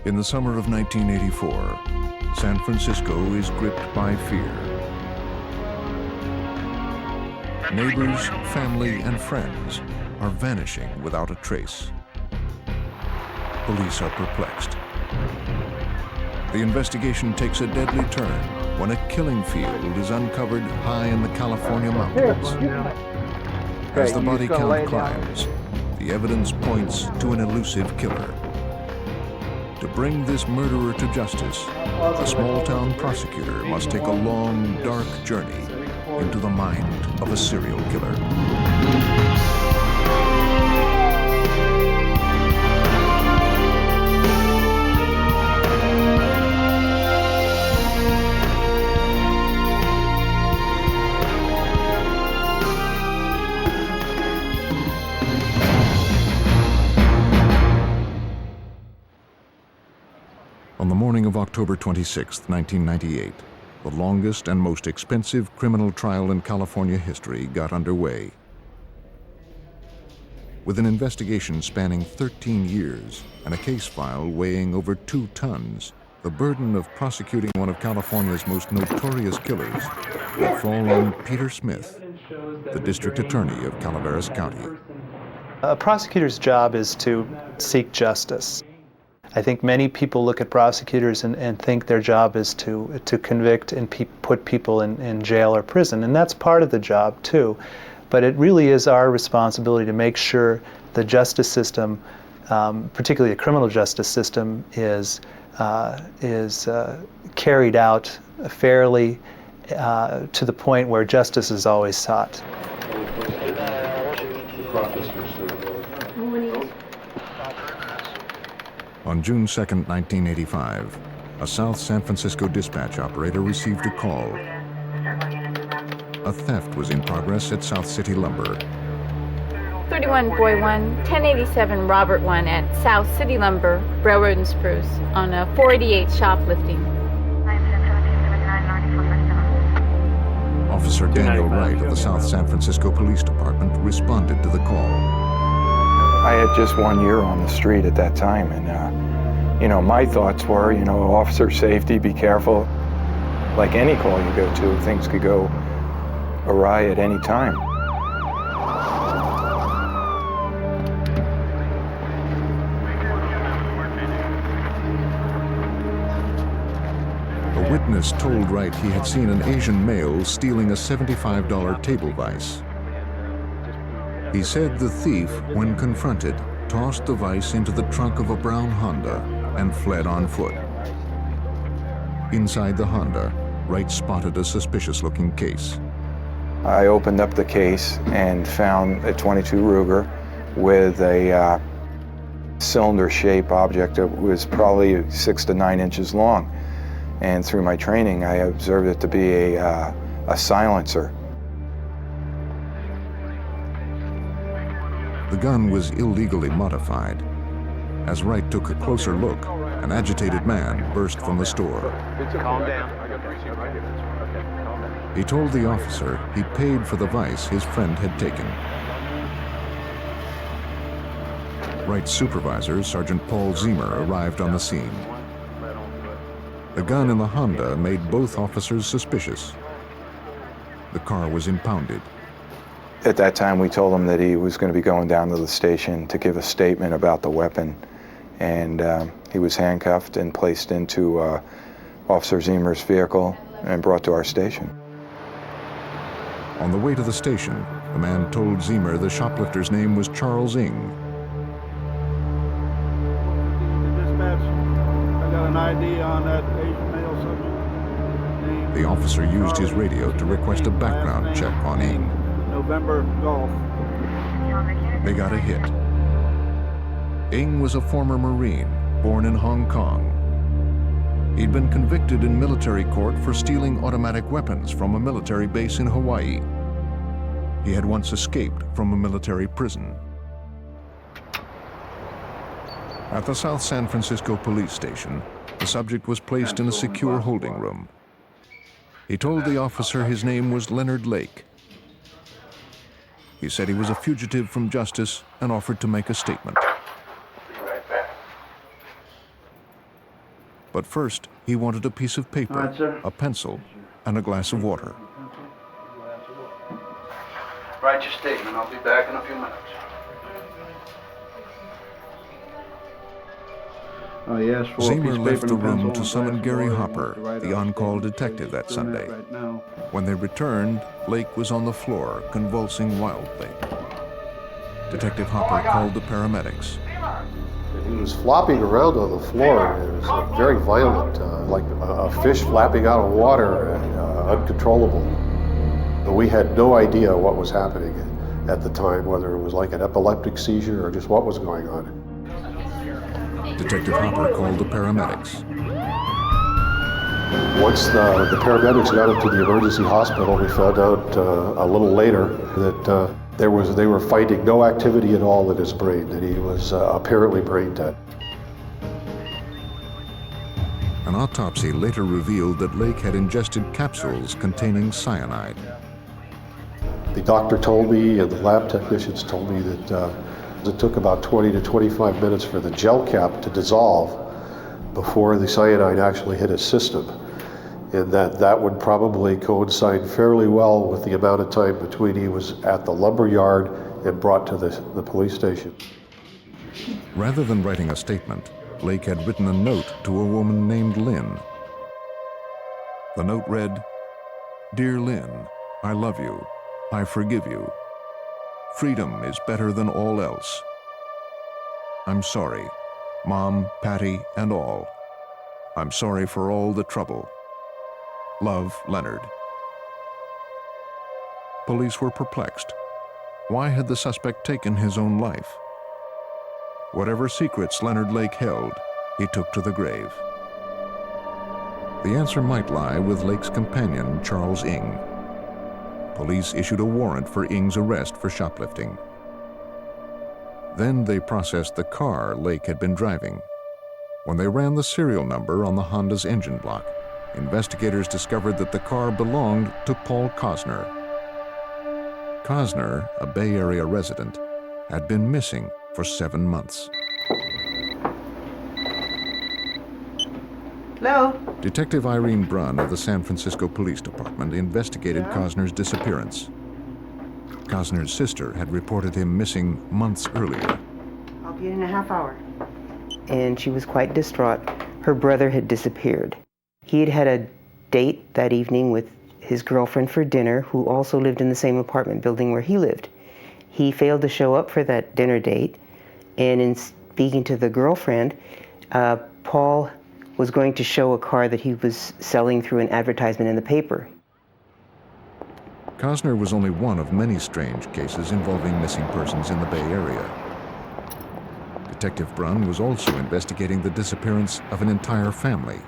In the summer of 1984, San Francisco is gripped by fear. Neighbors, family, and friends are vanishing without a trace. Police are perplexed. The investigation takes a deadly turn when a killing field is uncovered high in the California mountains. As the body count climbs, the evidence points to an elusive killer. To bring this murderer to justice, the small-town prosecutor must take a long, dark journey into the mind of a serial killer. On the morning of October 26, 1998, the longest and most expensive criminal trial in California history got underway. With an investigation spanning 13 years and a case file weighing over 2 tons, the burden of prosecuting one of California's most notorious killers will fall on Peter Smith, the district attorney of Calaveras County. A prosecutor's job is to seek justice. I think many people look at prosecutors and think their job is to convict and put people in jail or prison, and that's part of the job too. But it really is our responsibility to make sure the justice system, particularly the criminal justice system, is carried out fairly to the point where justice is always sought. On June 2, 1985, a South San Francisco dispatch operator received a call. A theft was in progress at South City Lumber. 31 Boy 1, 1087 Robert 1 at South City Lumber, Railroad and Spruce, on a 488 shoplifting. Officer Daniel Wright of the South San Francisco Police Department responded to the call. I had just 1 year on the street at that time, and my thoughts were, officer safety, be careful. Like any call you go to, things could go awry at any time. A witness told Wright he had seen an Asian male stealing a $75 table vise. He said the thief, when confronted, tossed the vise into the trunk of a brown Honda and fled on foot. Inside the Honda, Wright spotted a suspicious-looking case. I opened up the case and found a .22 Ruger with a cylinder-shaped object that was probably 6 to 9 inches long. And through my training, I observed it to be a silencer. The gun was illegally modified. As Wright took a closer look, an agitated man burst from the store. Calm down. He told the officer he paid for the vise his friend had taken. Wright's supervisor, Sergeant Paul Zemer, arrived on the scene. The gun in the Honda made both officers suspicious. The car was impounded. At that time, we told him that he was going to be going down to the station to give a statement about the weapon. And he was handcuffed and placed into Officer Zemer's vehicle and brought to our station. On the way to the station, the man told Zemer the shoplifter's name was Charles Ng. Dispatch, I got an ID on that Asian male subject. The officer used his radio to request a background check on Ng. November Golf. They got a hit. Ng was a former Marine, born in Hong Kong. He'd been convicted in military court for stealing automatic weapons from a military base in Hawaii. He had once escaped from a military prison. At the South San Francisco police station, the subject was placed in a secure holding room. He told the officer his name was Leonard Lake. He said he was a fugitive from justice and offered to make a statement. But first, he wanted a piece of paper, All right, sir. a pencil, and a glass of water. Write your statement. I'll be back in a few minutes. Oh, yes, for a piece Zemer of left paper the and a pencil room and to a summon glass of Gary water. Hopper, To write the out a on-call statement. detective that Doing Sunday. right now. When they returned, Lake was on the floor, convulsing wildly. Detective Hopper called the paramedics. He was flopping around on the floor. It was very violent, like a fish flapping out of water, uncontrollable. But we had no idea what was happening at the time, whether it was like an epileptic seizure or just what was going on. Detective Hopper called the paramedics. Once the paramedics got him to the emergency hospital, we found out a little later that they were finding no activity at all in his brain, that he was apparently brain dead. An autopsy later revealed that Lake had ingested capsules containing cyanide. The doctor told me and the lab technicians told me that it took about 20 to 25 minutes for the gel cap to dissolve before the cyanide actually hit his system. And that would probably coincide fairly well with the amount of time between he was at the lumber yard and brought to the police station. Rather than writing a statement, Lake had written a note to a woman named Lynn. The note read, "Dear Lynn, I love you. I forgive you. Freedom is better than all else. I'm sorry, Mom, Patty, and all. I'm sorry for all the trouble. Love, Leonard." Police were perplexed. Why had the suspect taken his own life? Whatever secrets Leonard Lake held, he took to the grave. The answer might lie with Lake's companion, Charles Ing. Police issued a warrant for Ing's arrest for shoplifting. Then they processed the car Lake had been driving. When they ran the serial number on the Honda's engine block, investigators discovered that the car belonged to Paul Cosner. Cosner, a Bay Area resident, had been missing for 7 months. Hello? Detective Irene Brunn of the San Francisco Police Department investigated Cosner's disappearance. Cosner's sister had reported him missing months earlier. I'll be in a half hour. And she was quite distraught. Her brother had disappeared. He had had a date that evening with his girlfriend for dinner, who also lived in the same apartment building where he lived. He failed to show up for that dinner date, and in speaking to the girlfriend, Paul was going to show a car that he was selling through an advertisement in the paper. Cosner was only one of many strange cases involving missing persons in the Bay Area. Detective Brunn was also investigating the disappearance of an entire family.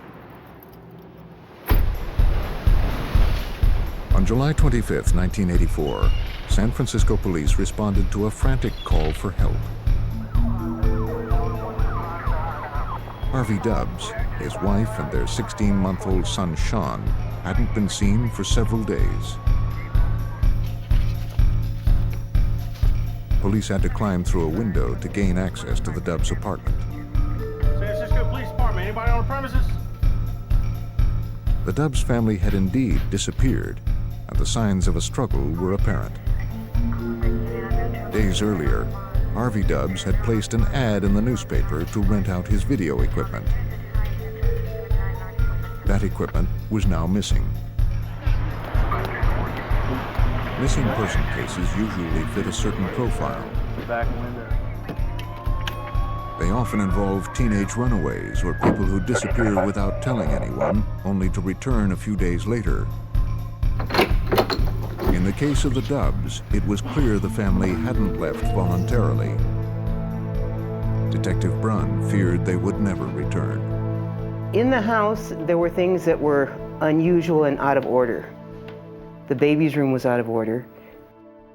On July 25, 1984, San Francisco police responded to a frantic call for help. Harvey Dubbs, his wife, and their 16-month-old son, Sean, hadn't been seen for several days. Police had to climb through a window to gain access to the Dubbs apartment. San Francisco Police Department, anybody on the premises? The Dubbs family had indeed disappeared, and the signs of a struggle were apparent. Days earlier, Harvey Dubbs had placed an ad in the newspaper to rent out his video equipment. That equipment was now missing. Missing person cases usually fit a certain profile. Back window. They often involve teenage runaways or people who disappear without telling anyone, only to return a few days later. In the case of the Dubbs, it was clear the family hadn't left voluntarily. Detective Brunn feared they would never return. In the house, there were things that were unusual and out of order. The baby's room was out of order.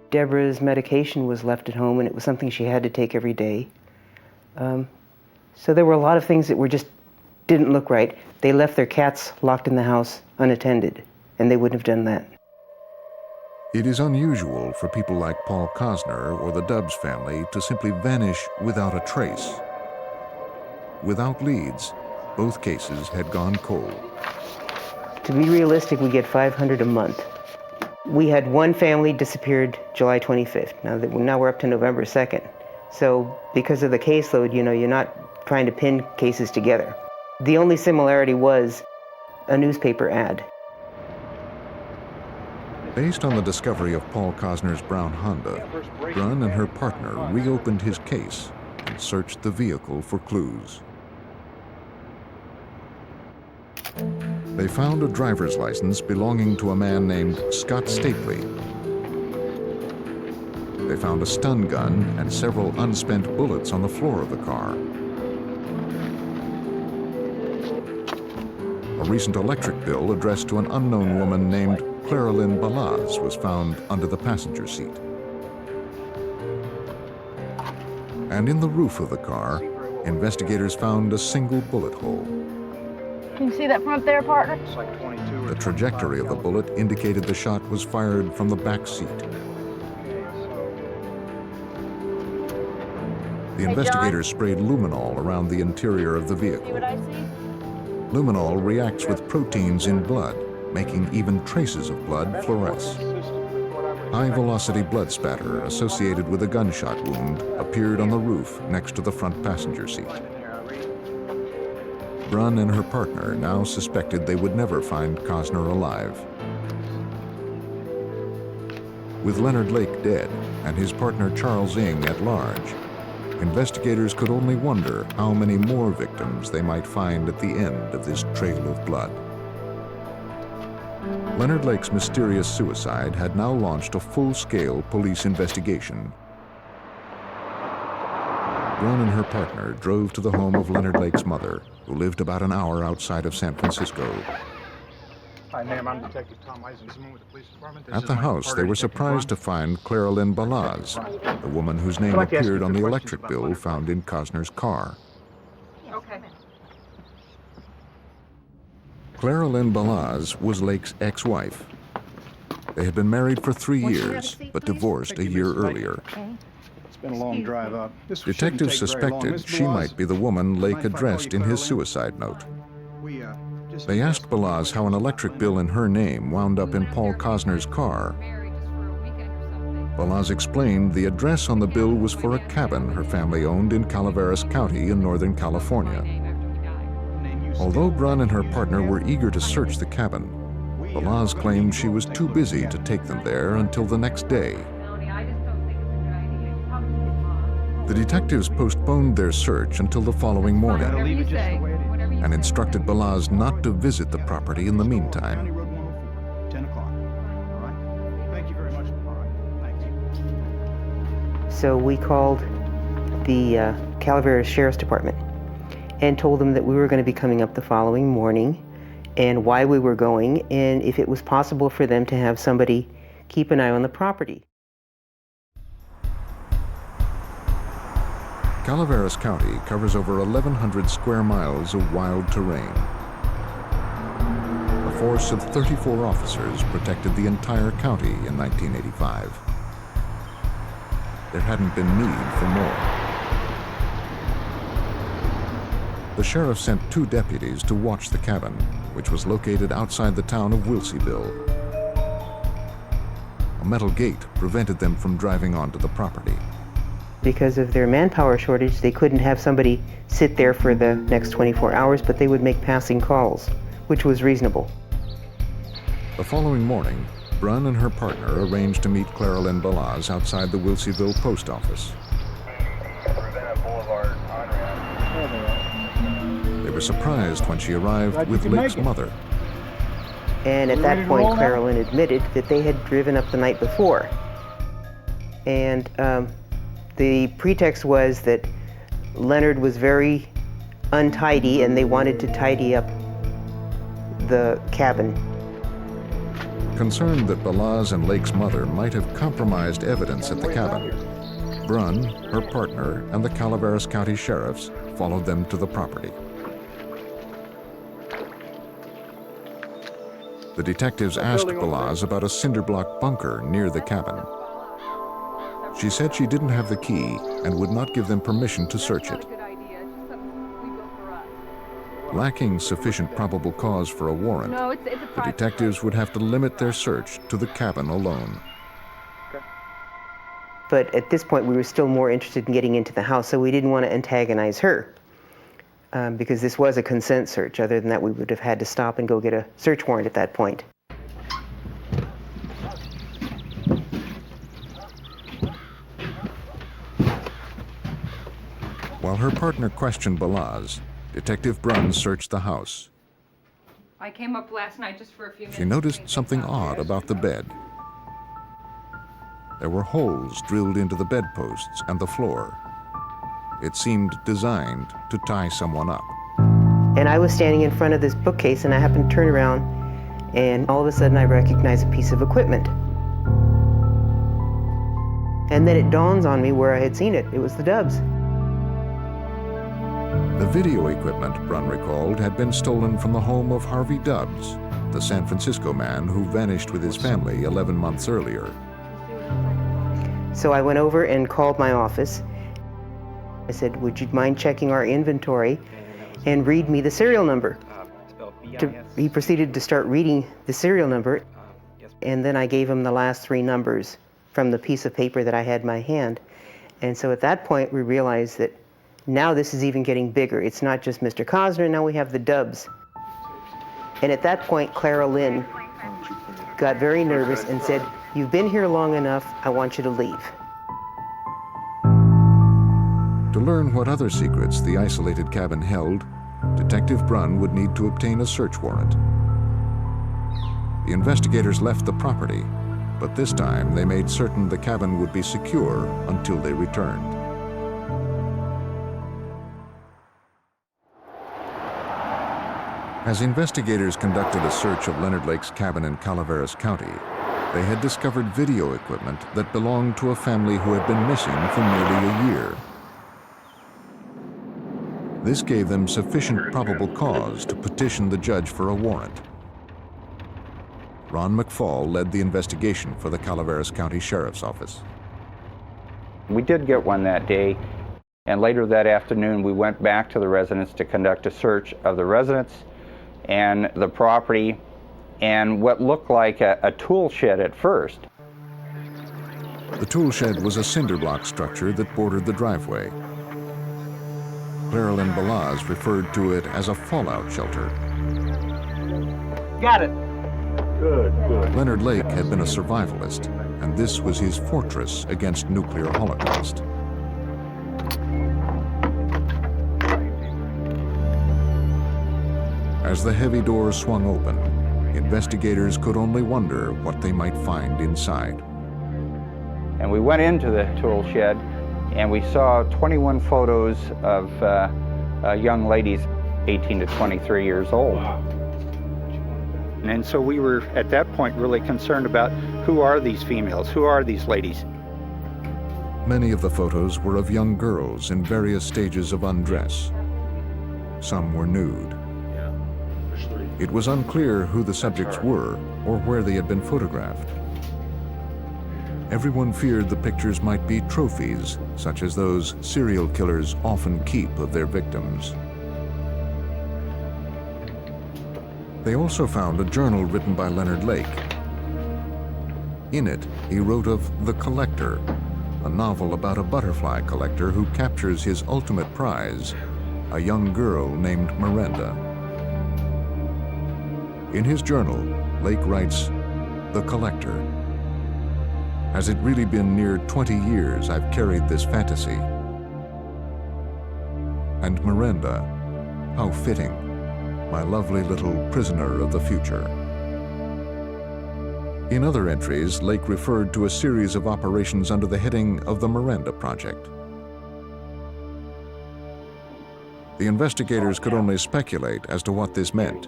Deborah's medication was left at home, and it was something she had to take every day. So there were a lot of things that didn't look right. They left their cats locked in the house unattended, and they wouldn't have done that. It is unusual for people like Paul Cosner or the Dubbs family to simply vanish without a trace. Without leads, both cases had gone cold. To be realistic, we get 500 a month. We had one family disappeared July 25th. Now we're up to November 2nd. So because of the caseload, you're not trying to pin cases together. The only similarity was a newspaper ad. Based on the discovery of Paul Cosner's brown Honda, Brunn and her partner reopened his case and searched the vehicle for clues. They found a driver's license belonging to a man named Scott Stapley. They found a stun gun and several unspent bullets on the floor of the car. A recent electric bill addressed to an unknown woman named Clara Lynn Balaz was found under the passenger seat. And in the roof of the car, investigators found a single bullet hole. Can you see that from up there, partner? The trajectory of the bullet indicated the shot was fired from the back seat. The investigators sprayed luminol around the interior of the vehicle. See what I see? Luminol reacts with proteins in blood, making even traces of blood fluoresce. High-velocity blood spatter associated with a gunshot wound appeared on the roof next to the front passenger seat. Brunn and her partner now suspected they would never find Cosner alive. With Leonard Lake dead and his partner Charles Ng at large, investigators could only wonder how many more victims they might find at the end of this trail of blood. Leonard Lake's mysterious suicide had now launched a full-scale police investigation. Brunn and her partner drove to the home of Leonard Lake's mother, who lived about an hour outside of San Francisco. Hi, ma'am. I'm Detective Tom Eisenman with the police department. At the house, they were surprised to find Clara Lynn Balaz, the woman whose name appeared on the electric bill found in Cosner's car. Okay. Clara Lynn Balaz was Lake's ex-wife. They had been married for 3 years, but divorced a year earlier. It's been a long drive up. Detectives suspected she might be the woman Lake addressed in his suicide note. They asked Balaz how an electric bill in her name wound up in Paul Cosner's car. Balaz explained the address on the bill was for a cabin her family owned in Calaveras County in Northern California. Although Brunn and her partner were eager to search the cabin, Balaz claimed she was too busy to take them there until the next day. The detectives postponed their search until the following morning and instructed Balaz not to visit the property in the meantime. 10 o'clock. All right. Thank you very much. All right. Thanks. So we called the Calaveras Sheriff's Department and told them that we were going to be coming up the following morning and why we were going and if it was possible for them to have somebody keep an eye on the property. Calaveras County covers over 1,100 square miles of wild terrain. A force of 34 officers protected the entire county in 1985. There hadn't been need for more. The sheriff sent 2 deputies to watch the cabin, which was located outside the town of Wilseyville. A metal gate prevented them from driving onto the property. Because of their manpower shortage, they couldn't have somebody sit there for the next 24 hours, but they would make passing calls, which was reasonable. The following morning, Brunn and her partner arranged to meet Clara Lynn Balaz outside the Wilseyville post office. They were surprised when she arrived with Lake's mother. And at that point, Clara Lynn admitted that they had driven up the night before. And the pretext was that Leonard was very untidy and they wanted to tidy up the cabin. Concerned that Balaz and Lake's mother might have compromised evidence at the cabin, Brunn, her partner, and the Calaveras County sheriffs followed them to the property. The detectives asked Balaz about a cinder block bunker near the cabin. She said she didn't have the key and would not give them permission to search it. Lacking sufficient probable cause for a warrant, No, it's a the private detectives would have to limit their search to the cabin alone. But at this point, we were still more interested in getting into the house, so we didn't want to antagonize her because this was a consent search. Other than that, we would have had to stop and go get a search warrant at that point. While her partner questioned Balaz, Detective Brunn searched the house. I came up last night just for a few minutes. She noticed something odd about the bed. There were holes drilled into the bedposts and the floor. It seemed designed to tie someone up. And I was standing in front of this bookcase, and I happened to turn around, and all of a sudden I recognized a piece of equipment. And then it dawns on me where I had seen it. It was the Dubs. The video equipment, Brunn recalled, had been stolen from the home of Harvey Dubs, the San Francisco man who vanished with his family 11 months earlier. So I went over and called my office. I said, would you mind checking our inventory and read me the serial number? He proceeded to start reading the serial number, and then I gave him the last 3 numbers from the piece of paper that I had in my hand. And so at that point, we realized that now this is even getting bigger. It's not just Mr. Cosner, now we have the Dubs. And at that point, Clara Lynn got very nervous and said, you've been here long enough, I want you to leave. To learn what other secrets the isolated cabin held, Detective Brunn would need to obtain a search warrant. The investigators left the property, but this time they made certain the cabin would be secure until they returned. As investigators conducted a search of Leonard Lake's cabin in Calaveras County, they had discovered video equipment that belonged to a family who had been missing for nearly a year. This gave them sufficient probable cause to petition the judge for a warrant. Ron McFall led the investigation for the Calaveras County Sheriff's Office. We did get one that day, and later that afternoon we went back to the residence to conduct a search of the residence and the property and what looked like a tool shed at first. The tool shed was a cinder block structure that bordered the driveway. Clara Lynn Balaz referred to it as a fallout shelter. Got it. Good, good. Leonard Lake had been a survivalist, and this was his fortress against nuclear holocaust. As the heavy doors swung open, investigators could only wonder what they might find inside. And we went into the tool shed and we saw 21 photos of young ladies, 18 to 23 years old. And so we were, at that point, really concerned about who are these females, who are these ladies? Many of the photos were of young girls in various stages of undress. Some were nude. It was unclear who the subjects were or where they had been photographed. Everyone feared the pictures might be trophies, such as those serial killers often keep of their victims. They also found a journal written by Leonard Lake. In it, he wrote of The Collector, a novel about a butterfly collector who captures his ultimate prize, a young girl named Miranda. In his journal, Lake writes, "The Collector. Has it really been near 20 years I've carried this fantasy? And Miranda, how fitting, my lovely little prisoner of the future." In other entries, Lake referred to a series of operations under the heading of the Miranda Project. The investigators could only speculate as to what this meant,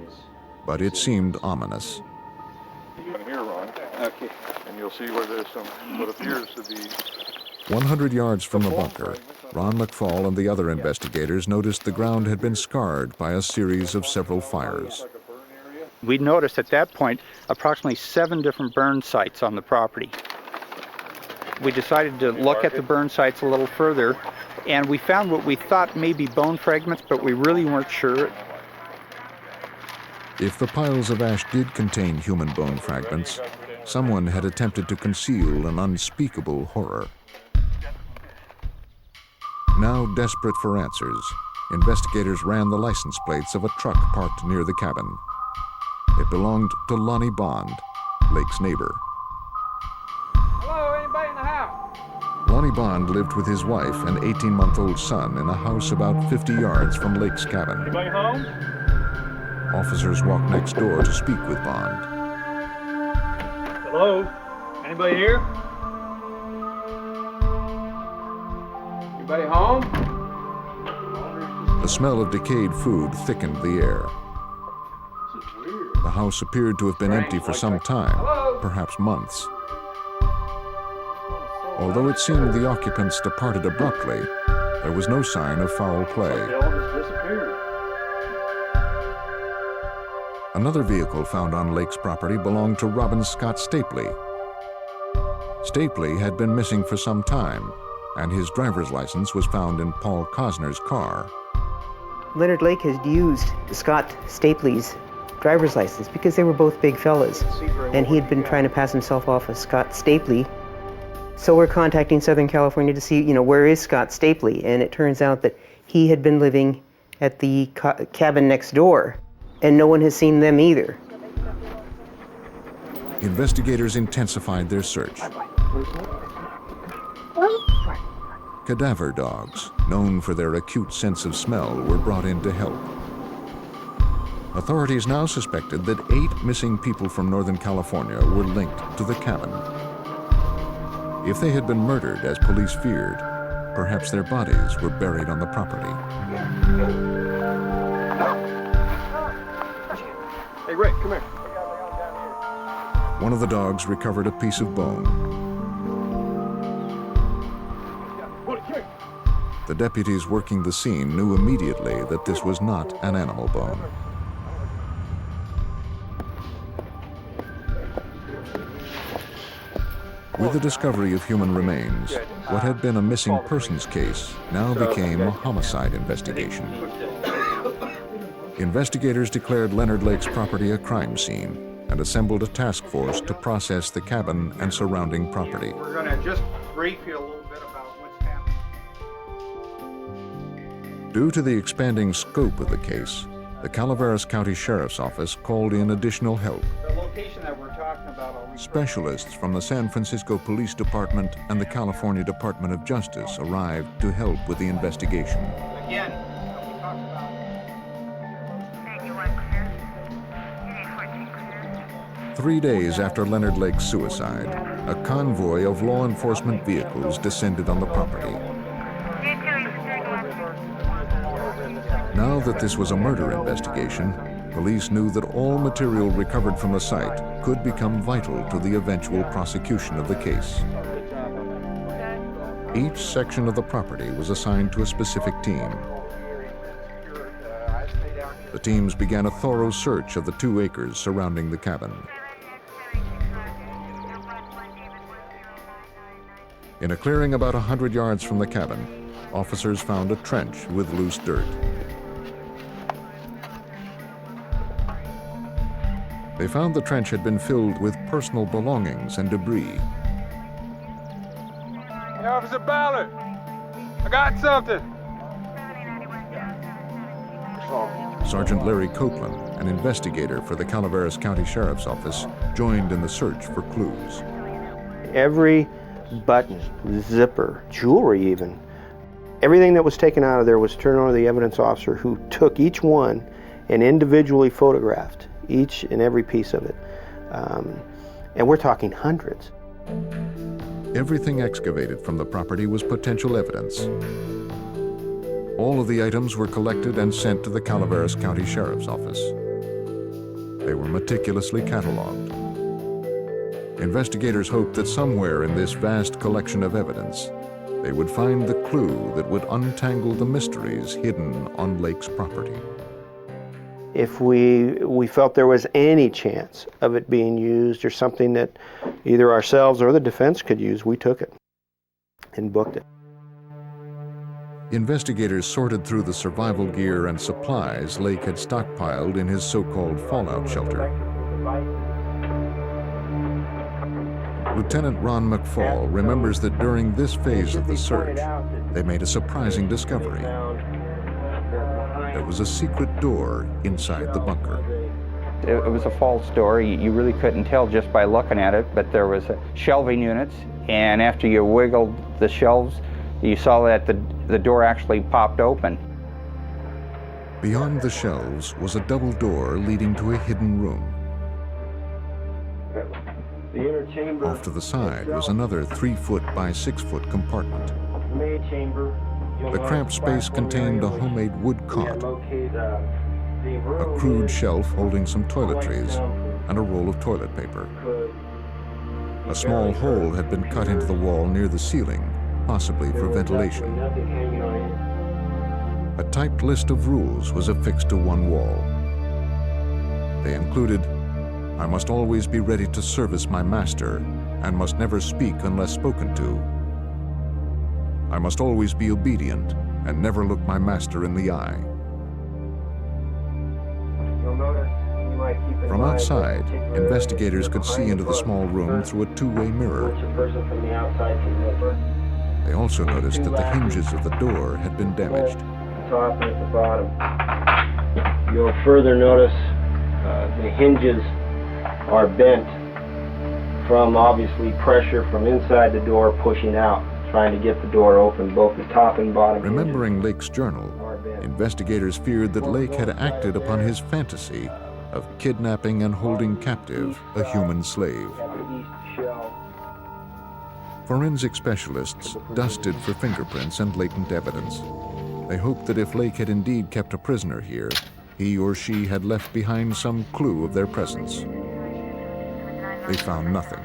but it seemed ominous. Here, Ron. Okay. And you'll see where there's some what appears to be 100 yards from the bunker, Ron McFall and the other investigators noticed the ground had been scarred by a series of several fires. We noticed at that point approximately 7 different burn sites on the property. We decided to look at the burn sites a little further, and we found what we thought may be bone fragments, but we really weren't sure. If the piles of ash did contain human bone fragments, someone had attempted to conceal an unspeakable horror. Now desperate for answers, investigators ran the license plates of a truck parked near the cabin. It belonged to Lonnie Bond, Lake's neighbor. Hello, anybody in the house? Lonnie Bond lived with his wife and 18-month-old son in a house about 50 yards from Lake's cabin. Anybody home? Officers walked next door to speak with Bond. Hello? Anybody here? Anybody home? The smell of decayed food thickened the air. The house appeared to have been empty for some time, perhaps months. Although it seemed the occupants departed abruptly, there was no sign of foul play. They all just disappeared. Another vehicle found on Lake's property belonged to Robin Scott Stapley. Stapley had been missing for some time, and his driver's license was found in Paul Cosner's car. Leonard Lake has used Scott Stapley's driver's license because they were both big fellas, and he had been trying to pass himself off as Scott Stapley. So we're contacting Southern California to see, where is Scott Stapley? And it turns out that he had been living at the cabin next door, and no one has seen them either. Investigators intensified their search. Cadaver dogs, known for their acute sense of smell, were brought in to help. Authorities now suspected that 8 missing people from Northern California were linked to the cabin. If they had been murdered, as police feared, perhaps their bodies were buried on the property. Hey, Rick, come here. One of the dogs recovered a piece of bone. The deputies working the scene knew immediately that this was not an animal bone. With the discovery of human remains, what had been a missing persons case now became a homicide investigation. Investigators declared Leonard Lake's property a crime scene and assembled a task force to process the cabin and surrounding property. We're going to just brief you a little bit about what's happening. Due to the expanding scope of the case, the Calaveras County Sheriff's Office called in additional help. The location that we're talking about, Specialists from the San Francisco Police Department and the California Department of Justice arrived to help with the investigation. again, 3 days after Leonard Lake's suicide, a convoy of law enforcement vehicles descended on the property. Now that this was a murder investigation, police knew that all material recovered from the site could become vital to the eventual prosecution of the case. Each section of the property was assigned to a specific team. The teams began a thorough search of the 2 acres surrounding the cabin. In a clearing about 100 yards from the cabin, officers found a trench with loose dirt. They found the trench had been filled with personal belongings and debris. Hey, Officer Ballard, I got something. Sergeant Larry Copeland, an investigator for the Calaveras County Sheriff's Office, joined in the search for clues. Every button, zipper, jewelry even, everything that was taken out of there was turned over to the evidence officer, who took each one and individually photographed each and every piece of it. And we're talking hundreds. Everything excavated from the property was potential evidence. All of the items were collected and sent to the Calaveras County Sheriff's Office. They were meticulously cataloged. Investigators hoped that somewhere in this vast collection of evidence, they would find the clue that would untangle the mysteries hidden on Lake's property. If we felt there was any chance of it being used or something that either ourselves or the defense could use, we took it and booked it. Investigators sorted through the survival gear and supplies Lake had stockpiled in his so-called fallout shelter. Lieutenant Ron McFall remembers that during this phase of the search, they made a surprising discovery. There was a secret door inside the bunker. It was a false door. You really couldn't tell just by looking at it, but there was shelving units, and after you wiggled the shelves, you saw that the door actually popped open. Beyond the shelves was a double door leading to a hidden room. Off to the side was another 3-foot by 6-foot compartment. The cramped space contained a homemade wood cot, a crude shelf holding some toiletries, and a roll of toilet paper. A small hole had been cut into the wall near the ceiling, possibly for ventilation. A typed list of rules was affixed to one wall. They included, "I must always be ready to service my master and must never speak unless spoken to. I must always be obedient and never look my master in the eye." From outside, investigators could see into the small room through a two-way mirror. They also noticed that the hinges of the door had been damaged. Top and at the bottom. You'll further notice the hinges are bent from obviously pressure from inside the door pushing out, trying to get the door open, both the top and bottom. Remembering Lake's journal, investigators feared that Lake had acted upon his fantasy of kidnapping and holding captive a human slave. Forensic specialists dusted for fingerprints and latent evidence. They hoped that if Lake had indeed kept a prisoner here, he or she had left behind some clue of their presence. They found nothing.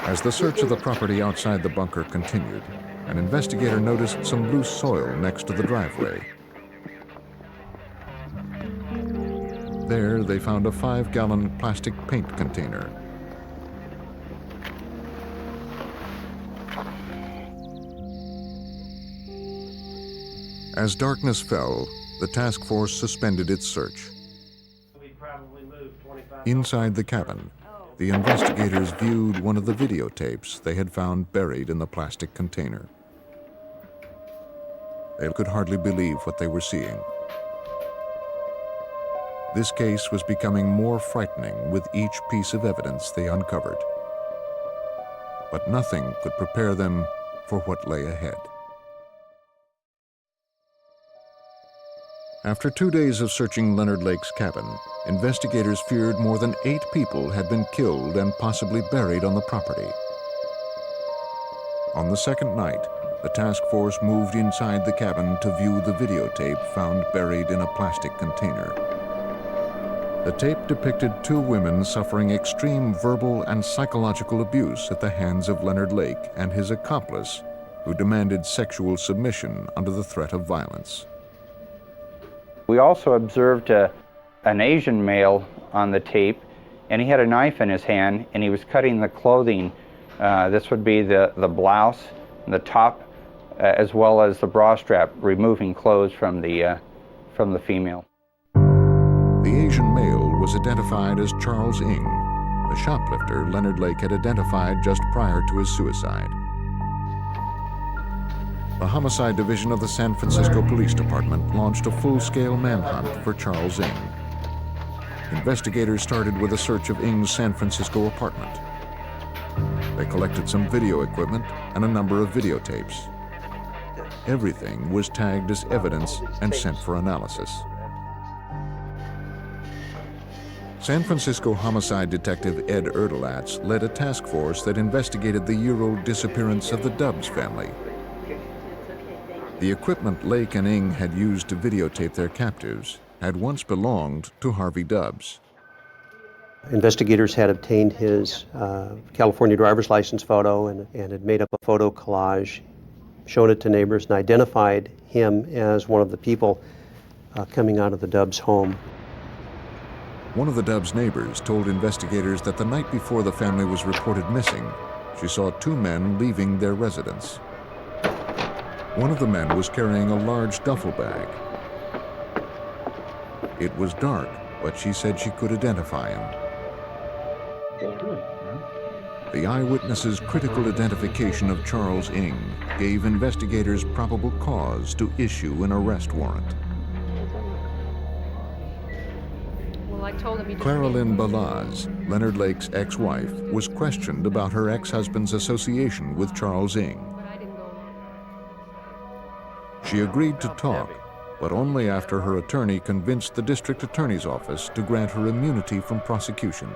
As the search of the property outside the bunker continued, an investigator noticed some loose soil next to the driveway. There, they found a 5-gallon plastic paint container. As darkness fell, the task force suspended its search. Inside the cabin, the investigators viewed one of the videotapes they had found buried in the plastic container. They could hardly believe what they were seeing. This case was becoming more frightening with each piece of evidence they uncovered. But nothing could prepare them for what lay ahead. After 2 days of searching Leonard Lake's cabin, investigators feared more than 8 people had been killed and possibly buried on the property. On the second night, the task force moved inside the cabin to view the videotape found buried in a plastic container. The tape depicted 2 women suffering extreme verbal and psychological abuse at the hands of Leonard Lake and his accomplice, who demanded sexual submission under the threat of violence. We also observed an Asian male on the tape, and he had a knife in his hand, and he was cutting the clothing. This would be the blouse, the top, as well as the bra strap, removing clothes from the female. The Asian male was identified as Charles Ng, the shoplifter Leonard Lake had identified just prior to his suicide. The Homicide Division of the San Francisco Police Department launched a full-scale manhunt for Charles Ng. Investigators started with a search of Ng's San Francisco apartment. They collected some video equipment and a number of videotapes. Everything was tagged as evidence and sent for analysis. San Francisco homicide detective Ed Erdelatz led a task force that investigated the year-old disappearance of the Dubs family. The equipment Lake and Ng had used to videotape their captives had once belonged to Harvey Dubs. Investigators had obtained his California driver's license photo and had made up a photo collage, shown it to neighbors, and identified him as one of the people coming out of the Dubs home. One of the Dubs' neighbors told investigators that the night before the family was reported missing, she saw two men leaving their residence. One of the men was carrying a large duffel bag. It was dark, but she said she could identify him. The eyewitness's critical identification of Charles Ng gave investigators probable cause to issue an arrest warrant. Well, I told him he Clara Lynn Balaz, Leonard Lake's ex-wife, was questioned about her ex-husband's association with Charles Ng. She agreed to talk, but only after her attorney convinced the district attorney's office to grant her immunity from prosecution.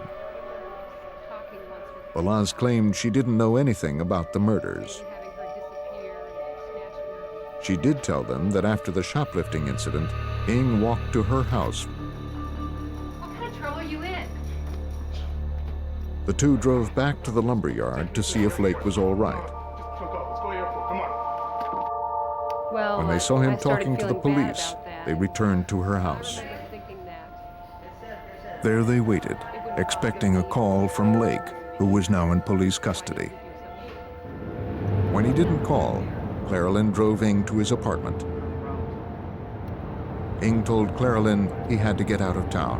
Balaz claimed she didn't know anything about the murders. She did tell them that after the shoplifting incident, Ng walked to her house. What kind of trouble are you in? The two drove back to the lumberyard to see if Lake was all right. Well, When they saw him I started talking to the feeling bad police, about that. they returned to her house. There they waited, expecting a call from Lake, who was now in police custody. When he didn't call, Clara Lynn drove Ng to his apartment. Ng told Clara Lynn he had to get out of town.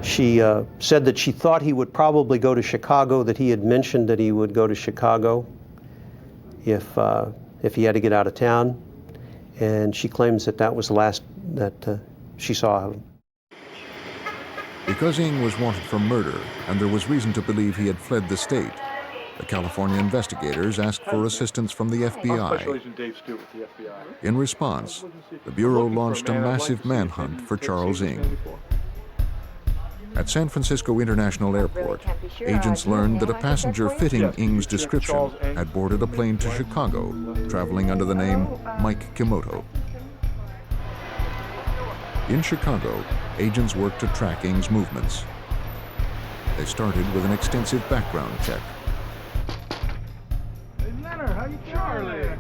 She said that she thought he would probably go to Chicago, that he had mentioned that he would go to Chicago if he had to get out of town. And she claims that that was the last that she saw of him. Because Ng was wanted for murder and there was reason to believe he had fled the state, the California investigators asked for assistance from the FBI. In response, the Bureau launched a massive manhunt for Charles Ng. At San Francisco International Airport, agents learned that a passenger fitting Ng's description had boarded a plane to Chicago, traveling under the name Mike Kimoto. In Chicago, agents worked to track Ng's movements. They started with an extensive background check. Hey, Leonard, how you Charlie?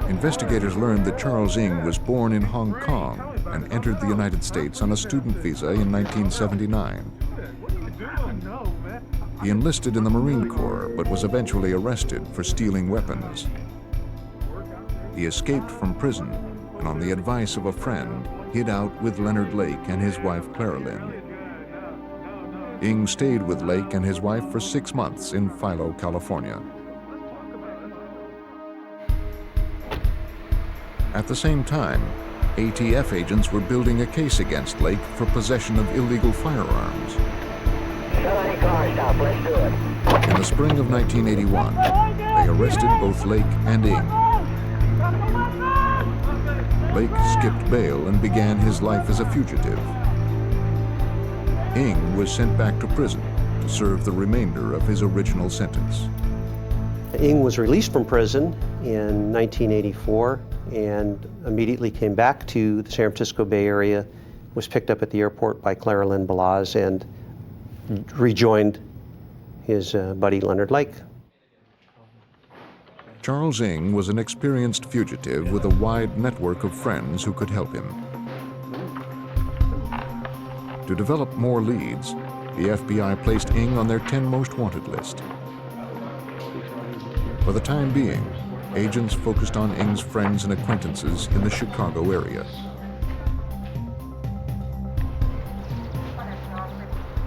Investigators learned that Charles Ng was born in Hong Kong and entered the United States on a student visa in 1979. He enlisted in the Marine Corps, but was eventually arrested for stealing weapons. He escaped from prison and, on the advice of a friend, hid out with Leonard Lake and his wife Clara Lynn. Ng stayed with Lake and his wife for 6 months in Philo, California. At the same time, ATF agents were building a case against Lake for possession of illegal firearms. In the spring of 1981, they arrested both Lake and Ng. Lake skipped bail and began his life as a fugitive. Ng was sent back to prison to serve the remainder of his original sentence. Ng was released from prison in 1984 and immediately came back to the San Francisco Bay Area, was picked up at the airport by Clara Lynn Balaz, and rejoined his buddy Leonard Lake. Charles Ng was an experienced fugitive with a wide network of friends who could help him. To develop more leads, the FBI placed Ng on their 10 most wanted list. For the time being, agents focused on Ng's friends and acquaintances in the Chicago area.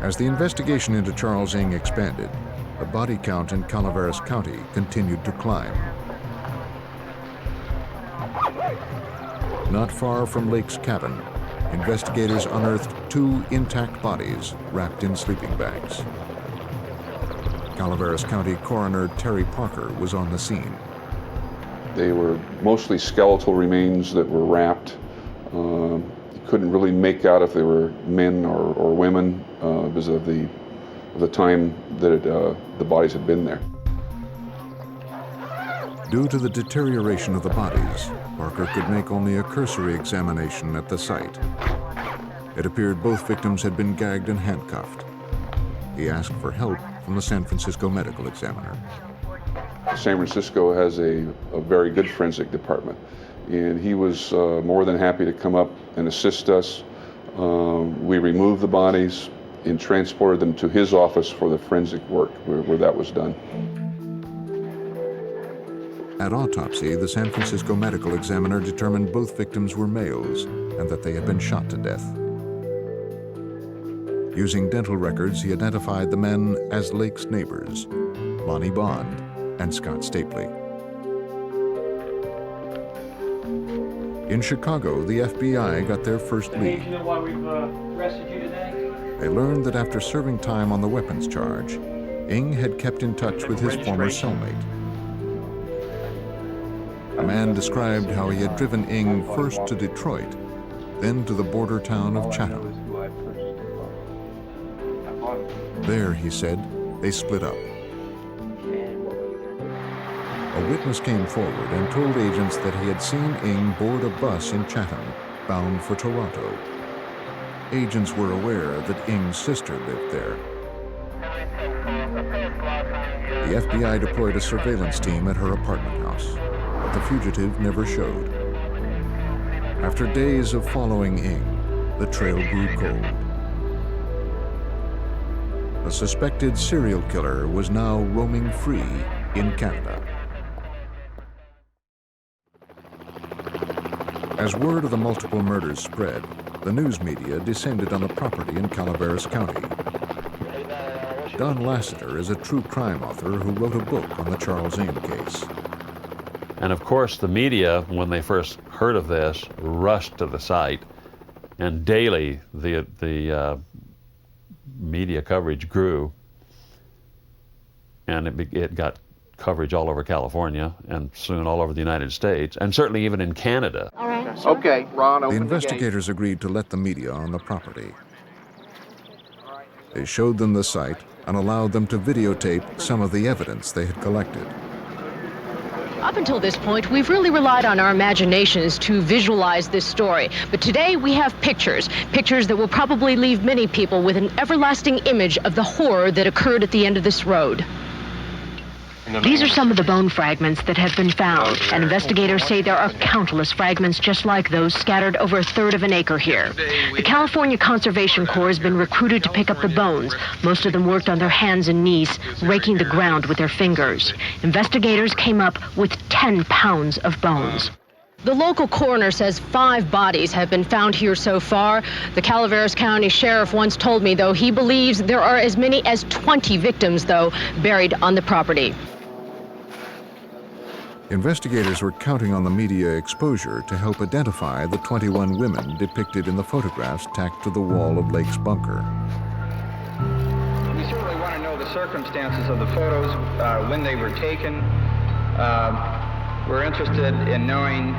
As the investigation into Charles Ng expanded, the body count in Calaveras County continued to climb. Not far from Lake's cabin, investigators unearthed 2 intact bodies wrapped in sleeping bags. Calaveras County Coroner Terry Parker was on the scene. They were mostly skeletal remains that were wrapped. You couldn't really make out if they were men or women because of the time that the bodies had been there. Due to the deterioration of the bodies, Parker could make only a cursory examination at the site. It appeared both victims had been gagged and handcuffed. He asked for help from the San Francisco Medical Examiner. San Francisco has a very good forensic department, and he was more than happy to come up and assist us. We removed the bodies and transported them to his office for the forensic work where that was done. At autopsy, the San Francisco medical examiner determined both victims were males and that they had been shot to death. Using dental records, he identified the men as Lake's neighbors, Lonnie Bond and Scott Stapley. In Chicago, the FBI got their first lead. Do you know why we've arrested you today? They learned that after serving time on the weapons charge, Ng had kept in touch with his former cellmate. A man described how he had driven Ng first to Detroit, then to the border town of Chatham. There, he said, they split up. A witness came forward and told agents that he had seen Ng board a bus in Chatham, bound for Toronto. Agents were aware that Ng's sister lived there. The FBI deployed a surveillance team at her apartment house, but the fugitive never showed. After days of following Ng, the trail grew cold. A suspected serial killer was now roaming free in Canada. As word of the multiple murders spread, the news media descended on the property in Calaveras County. Don Lasseter is a true crime author who wrote a book on the Charles Ng case. And of course, the media, when they first heard of this, rushed to the site, and daily the media coverage grew, and it got coverage all over California, and soon all over the United States, and certainly even in Canada. All right. Okay, Ron, The open investigators agreed to let the media on the property. They showed them the site and allowed them to videotape some of the evidence they had collected. Up until this point, we've really relied on our imaginations to visualize this story. But today we have pictures that will probably leave many people with an everlasting image of the horror that occurred at the end of this road. These are some of the bone fragments that have been found, and investigators say there are countless fragments just like those scattered over a third of an acre here. The California Conservation Corps has been recruited to pick up the bones. Most of them worked on their hands and knees, raking the ground with their fingers. Investigators came up with 10 pounds of bones. The local coroner says 5 bodies have been found here so far. The Calaveras County Sheriff once told me, though, he believes there are as many as 20 victims, though, buried on the property. Investigators were counting on the media exposure to help identify the 21 women depicted in the photographs tacked to the wall of Lake's bunker. We certainly want to know the circumstances of the photos, when they were taken. We're interested in knowing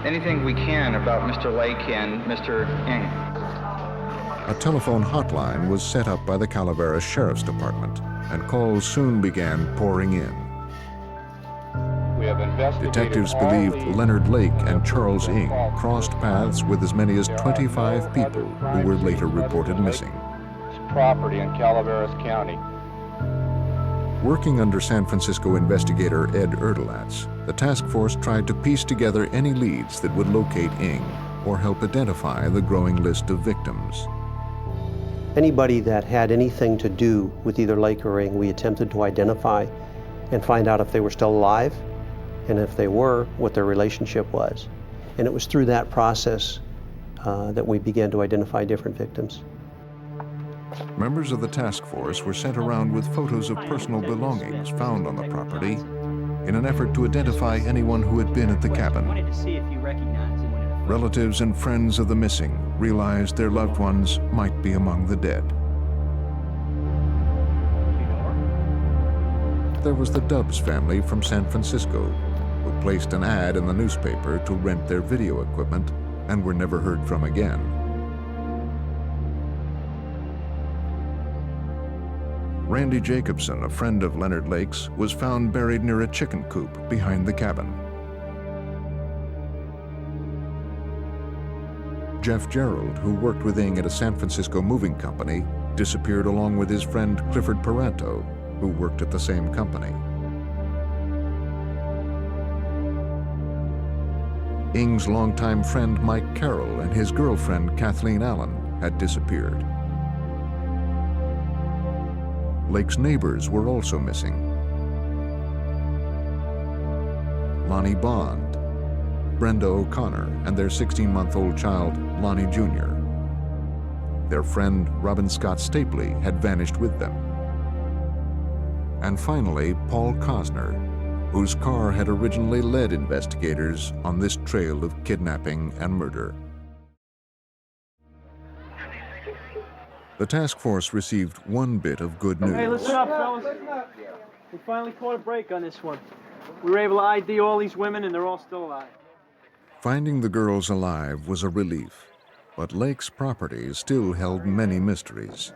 anything we can about Mr. Lake and Mr. Ng. A telephone hotline was set up by the Calaveras Sheriff's Department, and calls soon began pouring in. Detectives believed Leonard Lake and Charles Ng crossed paths with as many as 25 people who were later reported missing. Property in Calaveras County. Working under San Francisco investigator Ed Erdelatz, the task force tried to piece together any leads that would locate Ng or help identify the growing list of victims. Anybody that had anything to do with either Lake or Ng, we attempted to identify and find out if they were still alive, and if they were, what their relationship was. And it was through that process that we began to identify different victims. Members of the task force were sent around with photos of personal belongings found on the property in an effort to identify anyone who had been at the cabin. Relatives and friends of the missing realized their loved ones might be among the dead. There was the Dubs family from San Francisco, who placed an ad in the newspaper to rent their video equipment and were never heard from again. Randy Jacobson, a friend of Leonard Lake's, was found buried near a chicken coop behind the cabin. Jeff Gerald, who worked with Ng at a San Francisco moving company, disappeared along with his friend Clifford Paranto, who worked at the same company. Ing's longtime friend Mike Carroll and his girlfriend Kathleen Allen had disappeared. Lake's neighbors were also missing. Lonnie Bond, Brenda O'Connor, and their 16-month-old child, Lonnie Jr. Their friend, Robin Scott Stapley, had vanished with them. And finally, Paul Cosner, whose car had originally led investigators on this trail of kidnapping and murder. The task force received one bit of good news. Hey, listen up, fellas. We finally caught a break on this one. We were able to ID all these women, and they're all still alive. Finding the girls alive was a relief, but Lake's property still held many mysteries.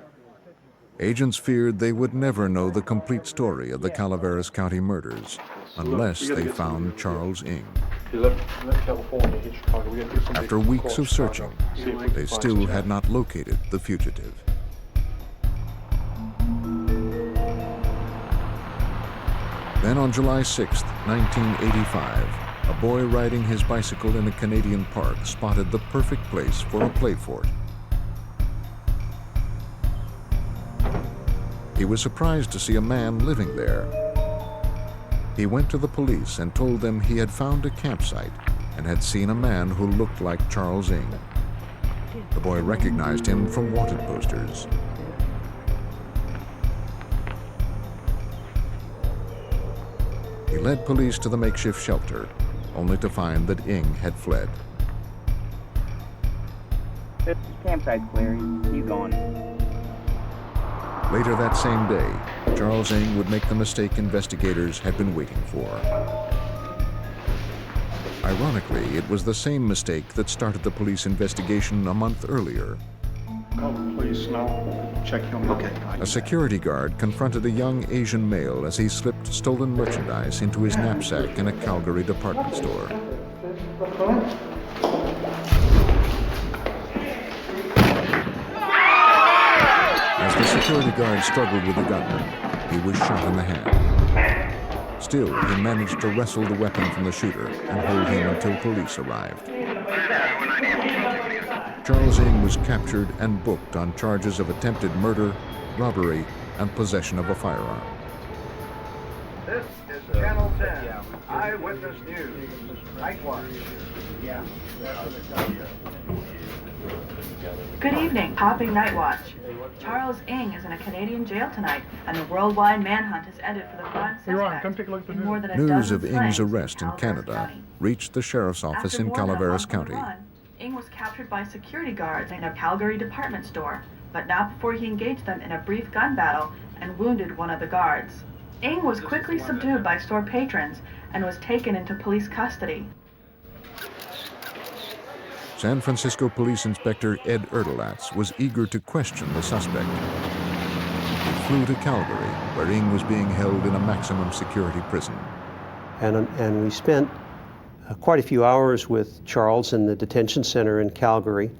Agents feared they would never know the complete story of the Calaveras County murders unless they found Charles Ing. After weeks of searching, they still had not located the fugitive. Then on July 6, 1985, a boy riding his bicycle in a Canadian park spotted the perfect place for a play fort. He was surprised to see a man living there. He went to the police and told them he had found a campsite and had seen a man who looked like Charles Ing. The boy recognized him from wanted posters. He led police to the makeshift shelter, only to find that Ing had fled. This campsite's clear. He's gone. Later that same day, Charles Ing would make the mistake investigators had been waiting for. Ironically, it was the same mistake that started the police investigation a month earlier. Call the police now. Check him. Okay. A security guard confronted a young Asian male as he slipped stolen merchandise into his knapsack in a Calgary department store. As the security guard struggled with the gunman, he was shot in the hand. Still, he managed to wrestle the weapon from the shooter and hold him until police arrived. Charles Ing was captured and booked on charges of attempted murder, robbery, and possession of a firearm. This is Channel 10, Eyewitness News, Night Watch. Good evening, Hopping Night Watch. Charles Ing is in a Canadian jail tonight, and the worldwide manhunt has ended for the prime suspect. Come take a look at the more than a News dozen of Ing's slayings arrest in Canada County. reached the sheriff's office After in more than a Calaveras month on the County. run, Ing was captured by security guards in a Calgary department store, but not before he engaged them in a brief gun battle and wounded one of the guards. Ing was quickly subdued by store patrons and was taken into police custody. San Francisco Police Inspector Ed Erdelatz was eager to question the suspect. He flew to Calgary, where Ing was being held in a maximum security prison. And we spent quite a few hours with Charles in the detention center in Calgary.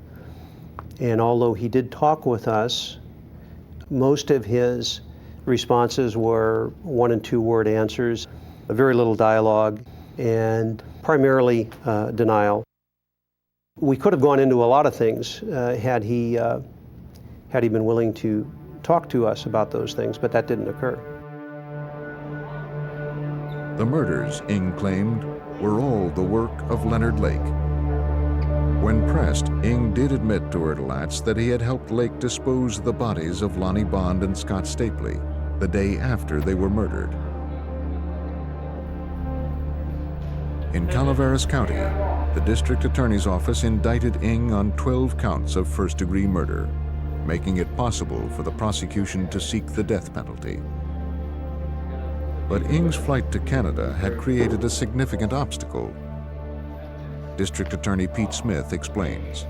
And although he did talk with us, most of his responses were 1- and 2-word answers, very little dialogue, and primarily denial. We could have gone into a lot of things had he been willing to talk to us about those things, but that didn't occur. The murders, Ing claimed, were all the work of Leonard Lake. When pressed, Ing did admit to Erdelatz that he had helped Lake dispose of the bodies of Lonnie Bond and Scott Stapley the day after they were murdered. In Calaveras County, the district attorney's office indicted Ing on 12 counts of first-degree murder, making it possible for the prosecution to seek the death penalty. But Ing's flight to Canada had created a significant obstacle. District Attorney Pete Smith explains.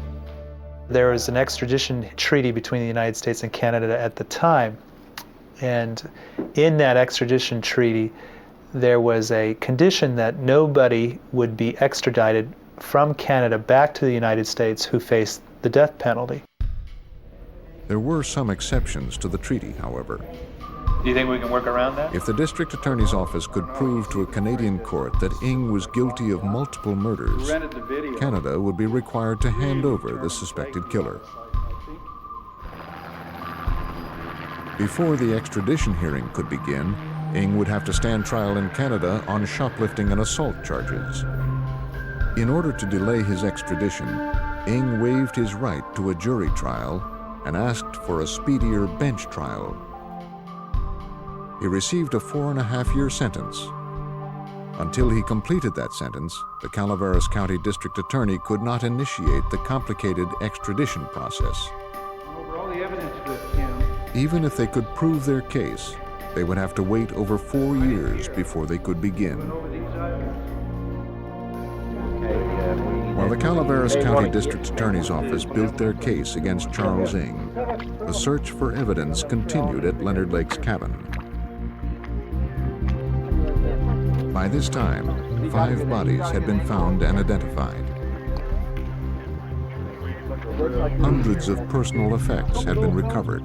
There was an extradition treaty between the United States and Canada at the time, and in that extradition treaty, there was a condition that nobody would be extradited from Canada back to the United States who faced the death penalty. There were some exceptions to the treaty, however. Do you think we can work around that? If the district attorney's office could prove to a Canadian court that Ng was guilty of multiple murders, Canada would be required to hand over the suspected killer. Before the extradition hearing could begin, Ng would have to stand trial in Canada on shoplifting and assault charges. In order to delay his extradition, Ng waived his right to a jury trial and asked for a speedier bench trial. He received a 4.5-year sentence. Until he completed that sentence, the Calaveras County District Attorney could not initiate the complicated extradition process. Over all the evidence with him. Even if they could prove their case, they would have to wait over 4 years before they could begin. While the Calaveras County District Attorney's Office built their case against Charles Ng, the search for evidence continued at Leonard Lake's cabin. By this time, 5 bodies had been found and identified. Hundreds of personal effects had been recovered.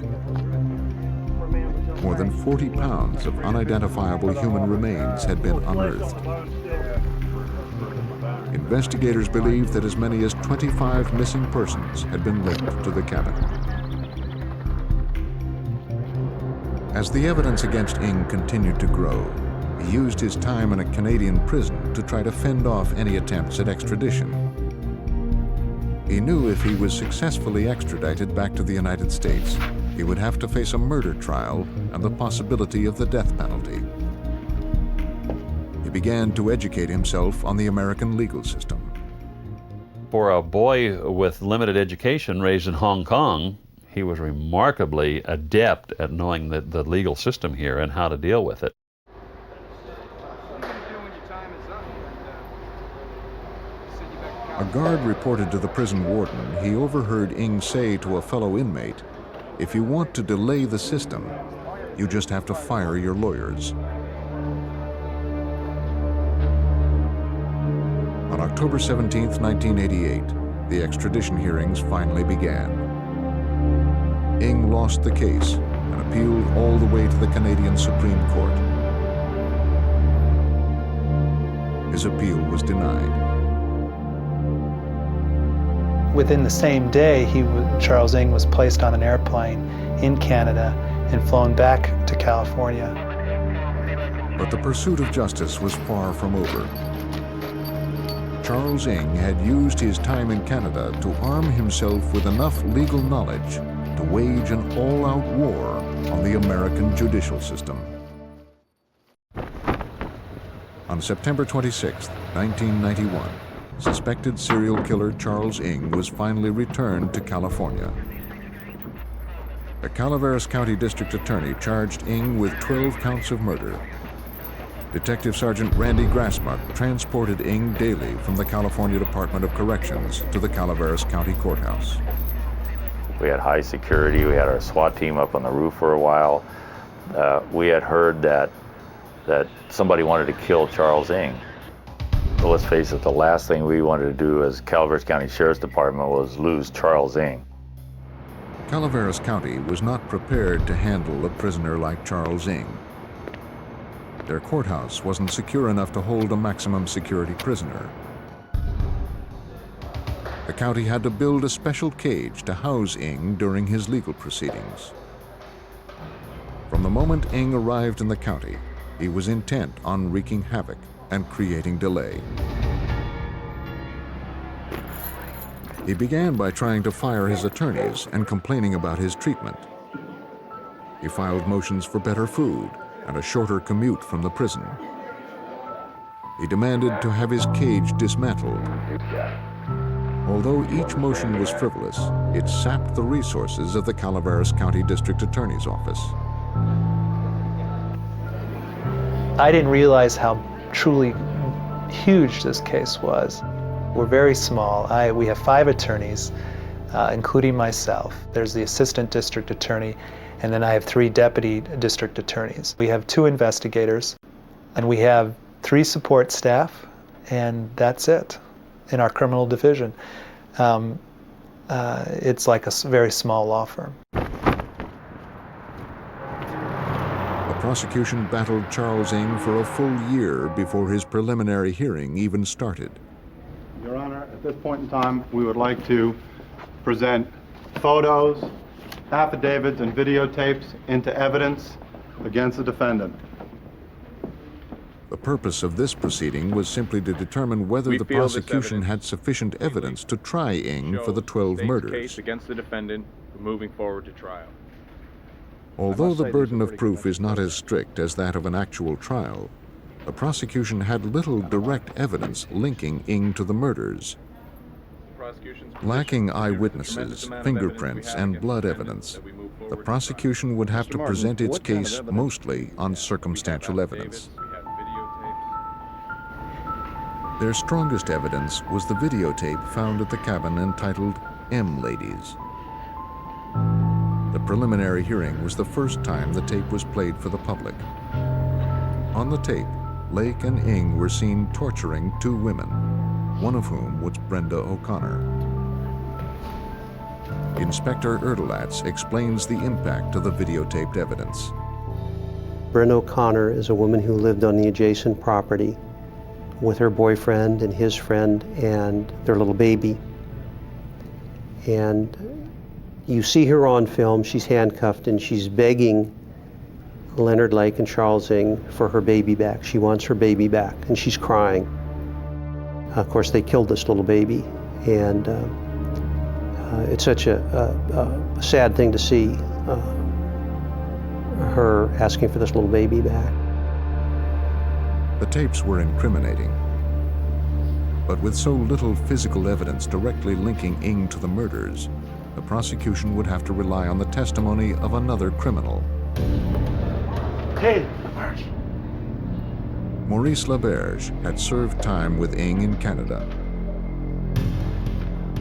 More than 40 pounds of unidentifiable human remains had been unearthed. Investigators believe that as many as 25 missing persons had been linked to the cabin. As the evidence against Ng continued to grow, he used his time in a Canadian prison to try to fend off any attempts at extradition. He knew if he was successfully extradited back to the United States, he would have to face a murder trial and the possibility of the death penalty. He began to educate himself on the American legal system. For a boy with limited education raised in Hong Kong, he was remarkably adept at knowing the legal system here and how to deal with it. A guard reported to the prison warden he overheard Ng say to a fellow inmate, "If you want to delay the system, you just have to fire your lawyers." On October 17, 1988, the extradition hearings finally began. Ng lost the case and appealed all the way to the Canadian Supreme Court. His appeal was denied. Within the same day, Charles Ng was placed on an airplane in Canada and flown back to California. But the pursuit of justice was far from over. Charles Ng had used his time in Canada to arm himself with enough legal knowledge to wage an all-out war on the American judicial system. On September 26, 1991, suspected serial killer Charles Ng was finally returned to California. The Calaveras County District Attorney charged Ng with 12 counts of murder. Detective Sergeant Randy Grassmuck transported Ng daily from the California Department of Corrections to the Calaveras County Courthouse. We had high security. We had our SWAT team up on the roof for a while. We had heard that somebody wanted to kill Charles Ng. But let's face it, the last thing we wanted to do as Calaveras County Sheriff's Department was lose Charles Ng. Calaveras County was not prepared to handle a prisoner like Charles Ng. Their courthouse wasn't secure enough to hold a maximum security prisoner. The county had to build a special cage to house Ng during his legal proceedings. From the moment Ng arrived in the county, he was intent on wreaking havoc and creating delay. He began by trying to fire his attorneys and complaining about his treatment. He filed motions for better food and a shorter commute from the prison. He demanded to have his cage dismantled. Although each motion was frivolous, it sapped the resources of the Calaveras County District Attorney's Office. I didn't realize how truly huge this case was. We're very small. We have 5 attorneys, including myself. There's the assistant district attorney, and then I have 3 deputy district attorneys. We have 2 investigators, and we have 3 support staff, and that's it in our criminal division. It's like a very small law firm. The prosecution battled Charles Ng for a full year before his preliminary hearing even started. Your Honor, at this point in time, we would like to present photos, affidavits, and videotapes into evidence against the defendant. The purpose of this proceeding was simply to determine whether the prosecution had sufficient evidence to try Ng for the 12 murders. Case against the defendant, moving forward to trial. Although the burden of proof is not as strict as that of an actual trial, the prosecution had little direct evidence linking Ng to the murders. Lacking eyewitnesses, fingerprints, and blood evidence, the prosecution would have to present its case mostly on circumstantial evidence. Their strongest evidence was the videotape found at the cabin entitled M Ladies. The preliminary hearing was the first time the tape was played for the public. On the tape, Lake and Ng were seen torturing two women, one of whom was Brenda O'Connor. Inspector Erdelatz explains the impact of the videotaped evidence. Brenda O'Connor is a woman who lived on the adjacent property with her boyfriend and his friend and their little baby. And you see her on film, she's handcuffed and she's begging Leonard Lake and Charles Ng for her baby back. She wants her baby back and she's crying. Of course, they killed this little baby, and it's such a sad thing to see, her asking for this little baby back. The tapes were incriminating, but with so little physical evidence directly linking Ng to the murders, the prosecution would have to rely on the testimony of another criminal. Hey, Maurice Laberge had served time with Ng in Canada.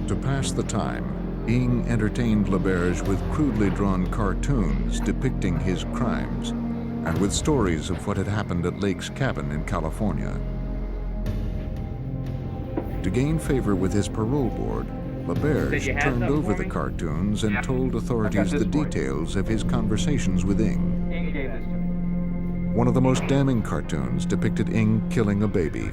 To pass the time, Ng entertained Laberge with crudely drawn cartoons depicting his crimes and with stories of what had happened at Lake's cabin in California. To gain favor with his parole board, Laberge turned over the cartoons and told authorities the details of his conversations with Ng. One of the most damning cartoons depicted Ng killing a baby.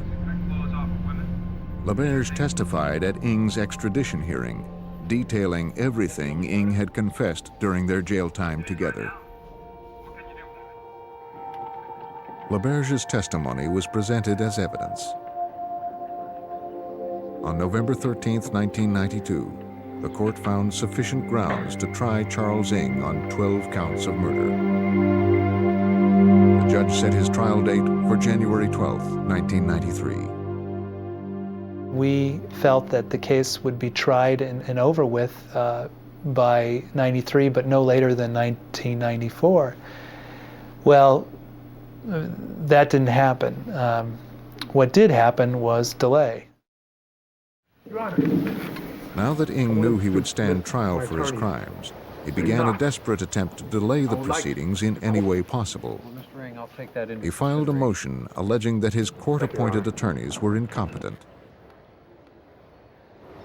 Laberge testified at Ng's extradition hearing, detailing everything Ng had confessed during their jail time together. Laberge's testimony was presented as evidence. On November 13, 1992, the court found sufficient grounds to try Charles Ng on 12 counts of murder. The judge set his trial date for January 12, 1993. We felt that the case would be tried and over with by 93, but no later than 1994. Well, that didn't happen. What did happen was delay. Now that Ng knew he would stand trial for his crimes, he began a desperate attempt to delay the proceedings in any way possible. He filed a motion alleging that his court-appointed attorneys were incompetent.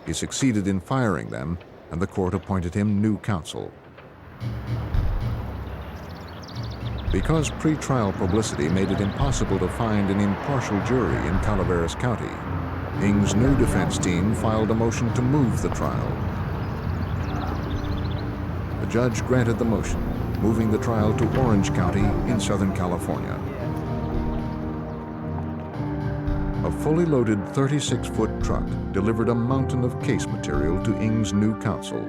He succeeded in firing them, and the court appointed him new counsel. Because pre-trial publicity made it impossible to find an impartial jury in Calaveras County, Ng's new defense team filed a motion to move the trial. The judge granted the motion, moving the trial to Orange County in Southern California. A fully loaded 36-foot truck delivered a mountain of case material to Ng's new counsel,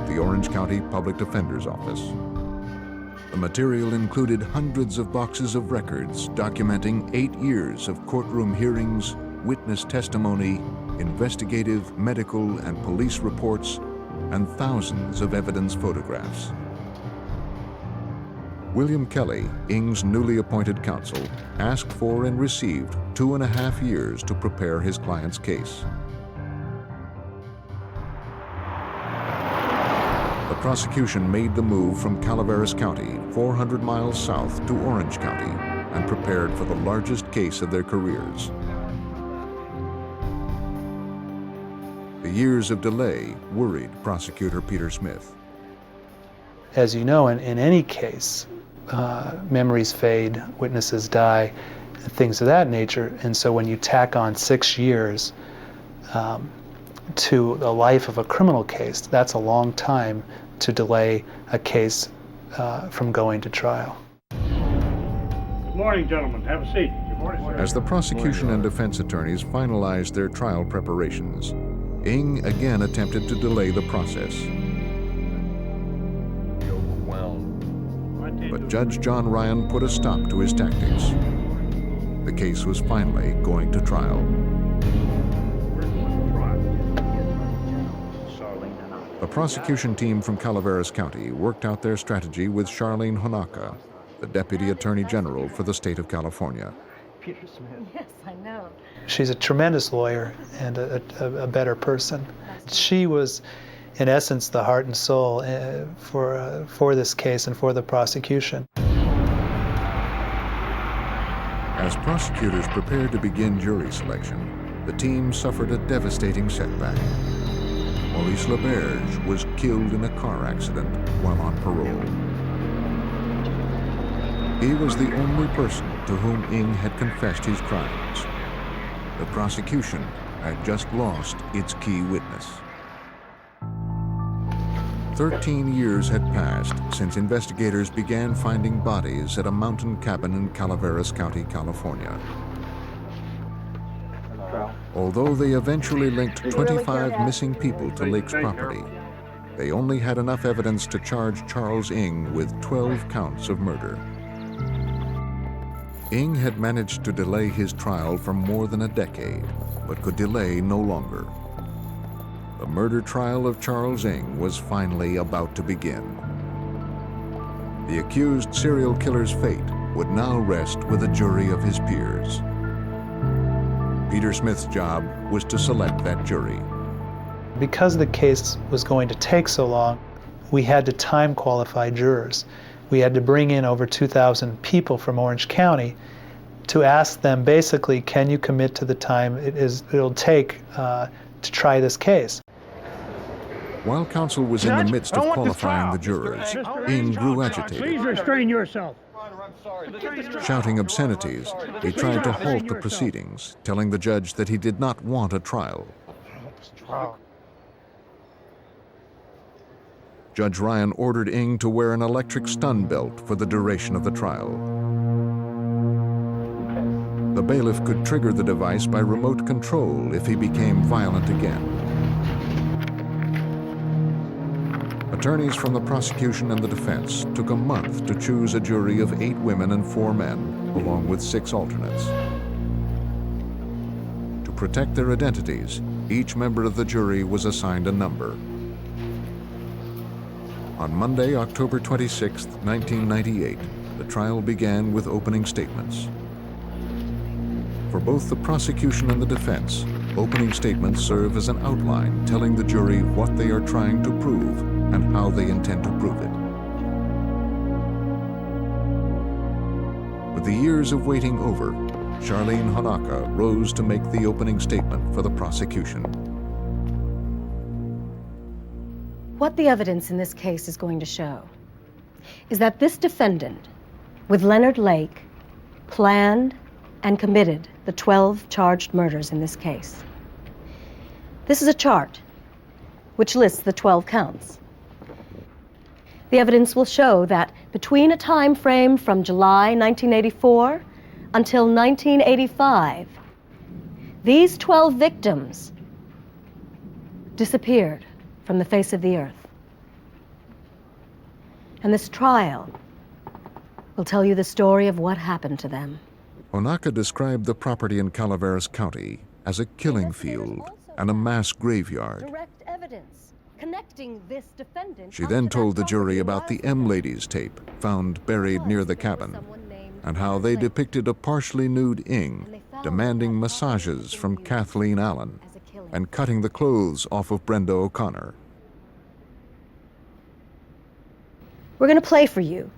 the Orange County Public Defender's Office. The material included hundreds of boxes of records documenting 8 years of courtroom hearings, witness testimony, investigative, medical, and police reports, and thousands of evidence photographs. William Kelly, Ng's newly appointed counsel, asked for and received 2.5 years to prepare his client's case. The prosecution made the move from Calaveras County, 400 miles south, to Orange County, and prepared for the largest case of their careers. The years of delay worried prosecutor Peter Smith. As you know, in any case, memories fade, witnesses die, things of that nature. And so when you tack on 6 years to the life of a criminal case, that's a long time to delay a case from going to trial. Good morning, gentlemen. Have a seat. Good morning, sir. As the prosecution and defense attorneys finalized their trial preparations, Ng again attempted to delay the process. But Judge John Ryan put a stop to his tactics. The case was finally going to trial. The prosecution team from Calaveras County worked out their strategy with Charlene Honaka, the Deputy Attorney General for the state of California. Yes, I know. She's a tremendous lawyer and a better person. She was, in essence, the heart and soul for this case and for the prosecution. As prosecutors prepared to begin jury selection, the team suffered a devastating setback. Maurice LaBerge was killed in a car accident while on parole. He was the only person to whom Ng had confessed his crimes. The prosecution had just lost its key witness. 13 years had passed since investigators began finding bodies at a mountain cabin in Calaveras County, California. Although they eventually linked 25 missing people to Lake's property, they only had enough evidence to charge Charles Ng with 12 counts of murder. Ng had managed to delay his trial for more than a decade, but could delay no longer. The murder trial of Charles Ng was finally about to begin. The accused serial killer's fate would now rest with a jury of his peers. Peter Smith's job was to select that jury. Because the case was going to take so long, we had to time qualify jurors. We had to bring in over 2,000 people from Orange County to ask them basically, can you commit to the time it'll take to try this case? While counsel was in the midst of qualifying the jurors, Ng grew agitated. Please restrain yourself. Shouting obscenities, he tried to halt the proceedings, telling the judge that he did not want a trial. Judge Ryan ordered Ng to wear an electric stun belt for the duration of the trial. The bailiff could trigger the device by remote control if he became violent again. Attorneys from the prosecution and the defense took a month to choose a jury of 8 women and 4 men, along with 6 alternates. To protect their identities, each member of the jury was assigned a number. On Monday, October 26, 1998, the trial began with opening statements. For both the prosecution and the defense, opening statements serve as an outline telling the jury what they are trying to prove and how they intend to prove it. With the years of waiting over, Charlene Honaka rose to make the opening statement for the prosecution. What the evidence in this case is going to show is that this defendant, with Leonard Lake, planned and committed the 12 charged murders in this case. This is a chart which lists the 12 counts. The evidence will show that between a time frame from July 1984 until 1985, these 12 victims disappeared from the face of the earth. And this trial will tell you the story of what happened to them. Honaka described the property in Calaveras County as a killing field and a mass graveyard. Direct evidence connecting this defendant. She then told the jury about the M Ladies tape found buried near the cabin and how they depicted a partially nude Ng demanding massages from Kathleen Allen and cutting the clothes off of Brenda O'Connor. We're going to play for you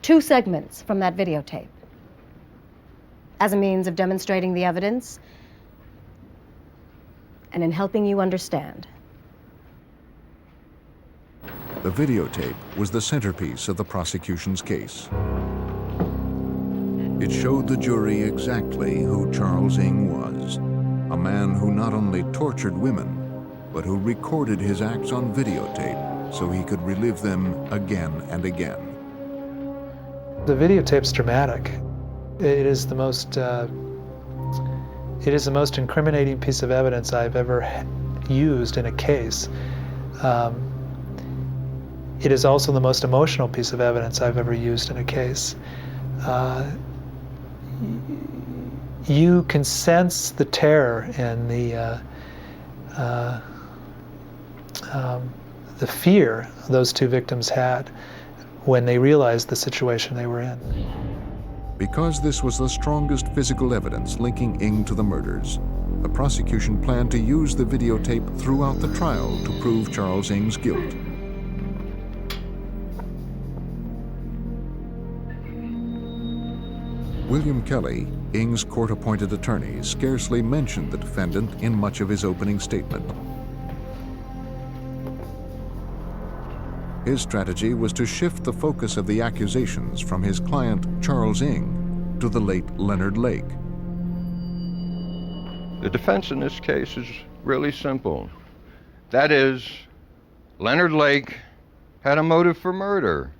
2 segments from that videotape as a means of demonstrating the evidence and in helping you understand. The videotape was the centerpiece of the prosecution's case. It showed the jury exactly who Charles Ng was, a man who not only tortured women, but who recorded his acts on videotape so he could relive them again and again. The videotape's dramatic. It is the most incriminating piece of evidence I've ever used in a case. It is also the most emotional piece of evidence I've ever used in a case. You can sense the terror and the fear those two victims had when they realized the situation they were in. Because this was the strongest physical evidence linking Ng to the murders, the prosecution planned to use the videotape throughout the trial to prove Charles Ng's guilt. William Kelly, Ng's court-appointed attorney, scarcely mentioned the defendant in much of his opening statement. His strategy was to shift the focus of the accusations from his client, Charles Ng, to the late Leonard Lake. The defense in this case is really simple. That is, Leonard Lake had a motive for murder.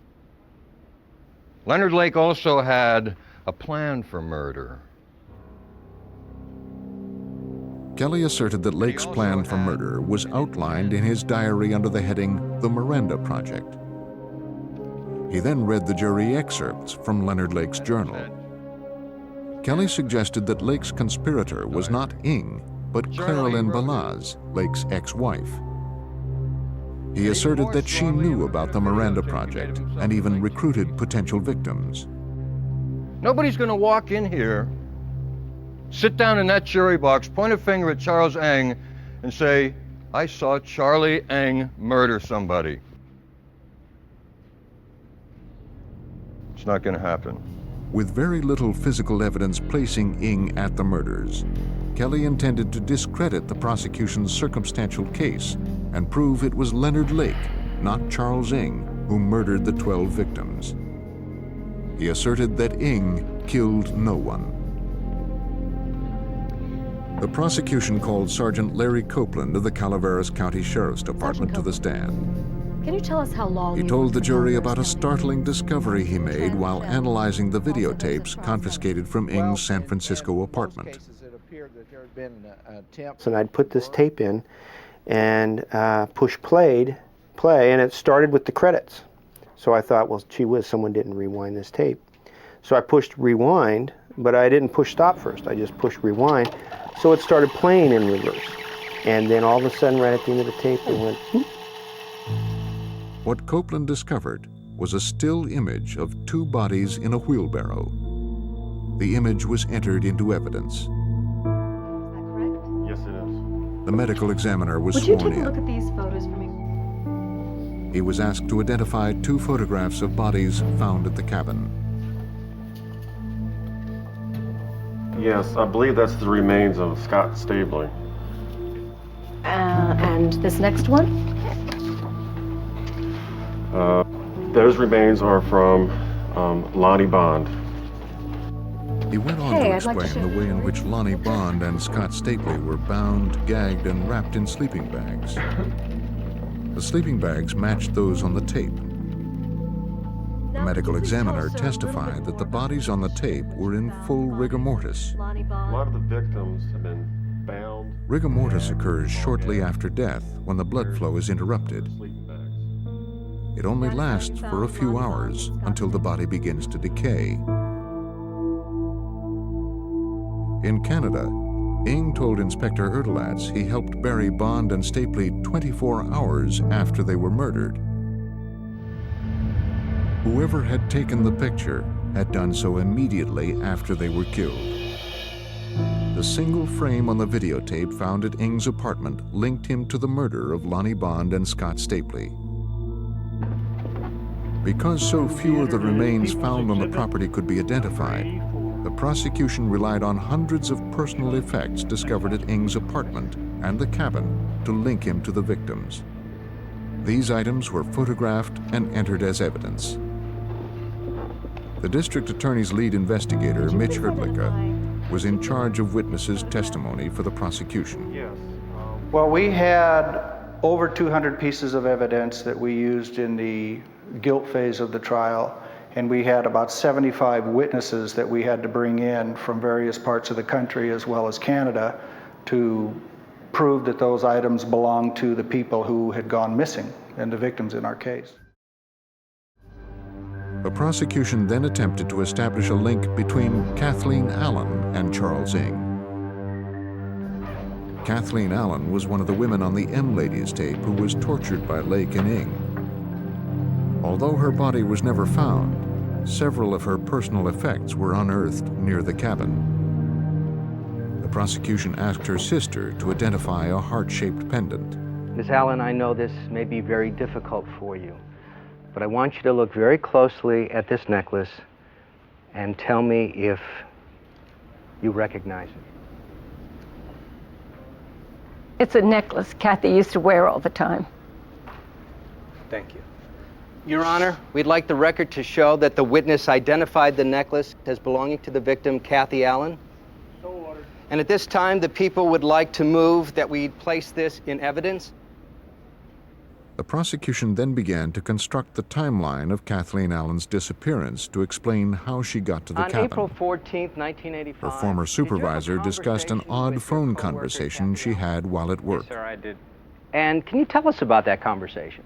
Leonard Lake also had a plan for murder. Kelly asserted that Lake's plan for murder was outlined in his diary under the heading, The Miranda Project. He then read the jury excerpts from Leonard Lake's journal. Kelly suggested that Lake's conspirator was not Ng, but Carolyn Balaz, Lake's ex-wife. He asserted that she knew about the Miranda Project and even recruited potential victims. Nobody's gonna walk in here, sit down in that jury box, point a finger at Charles Ng, and say, I saw Charlie Ng murder somebody. It's not gonna happen. With very little physical evidence placing Ng at the murders, Kelly intended to discredit the prosecution's circumstantial case and prove it was Leonard Lake, not Charles Ng, who murdered the 12 victims. He asserted that Ng killed no one. The prosecution called Sergeant Larry Copeland of the Calaveras County Sheriff's Department to the stand. Can you tell us how long He told the jury about a startling discovery he made while analyzing the videotapes confiscated from Ng's San Francisco apartment. And I'd put this tape in and push play, and it started with the credits. So I thought, well, gee whiz, someone didn't rewind this tape. So I pushed rewind, but I didn't push stop first. I just pushed rewind. So it started playing in reverse. And then all of a sudden, right at the end of the tape, it went, whoop. What Copeland discovered was a still image of 2 bodies in a wheelbarrow. The image was entered into evidence. Is that correct? Yes, it is. The medical examiner was Would you sworn take a look in. at these photos for me? He was asked to identify 2 photographs of bodies found at the cabin. Yes, I believe that's the remains of Scott Stabler. And this next one? Those remains are from Lonnie Bond. He went on to explain the way in which Lonnie Bond and Scott Stapley were bound, gagged, and wrapped in sleeping bags. The sleeping bags matched those on the tape. The medical examiner testified that the bodies on the tape were in full rigor mortis. A lot of the victims have been bound. Rigor mortis occurs shortly after death when the blood flow is interrupted. It only lasts for a few hours until the body begins to decay. In Canada, Ng told Inspector Erdelatz he helped bury Bond and Stapley 24 hours after they were murdered. Whoever had taken the picture had done so immediately after they were killed. The single frame on the videotape found at Ng's apartment linked him to the murder of Lonnie Bond and Scott Stapley. Because so few of the remains found on the property could be identified, the prosecution relied on hundreds of personal effects discovered at Ng's apartment and the cabin to link him to the victims. These items were photographed and entered as evidence. The district attorney's lead investigator, Mitch Hrdlicka, was in charge of witnesses' testimony for the prosecution. Well, we had over 200 pieces of evidence that we used in the guilt phase of the trial, and we had about 75 witnesses that we had to bring in from various parts of the country as well as Canada to prove that those items belonged to the people who had gone missing and the victims in our case. The prosecution then attempted to establish a link between Kathleen Allen and Charles Ng. Kathleen Allen was one of the women on the M Ladies tape who was tortured by Lake and Ng. Although her body was never found, several of her personal effects were unearthed near the cabin. The prosecution asked her sister to identify a heart-shaped pendant. Ms. Allen, I know this may be very difficult for you, but I want you to look very closely at this necklace and tell me if you recognize it. It's a necklace Kathy used to wear all the time. Thank you. Your Honor, we'd like the record to show that the witness identified the necklace as belonging to the victim, Kathy Allen. So ordered. And at this time, the people would like to move that we place this in evidence. The prosecution then began to construct the timeline of Kathleen Allen's disappearance to explain how she got to the cabin. On April 14th, 1985, her former supervisor discussed an odd phone conversation she had while at work. Yes, sir, I did. And can you tell us about that conversation?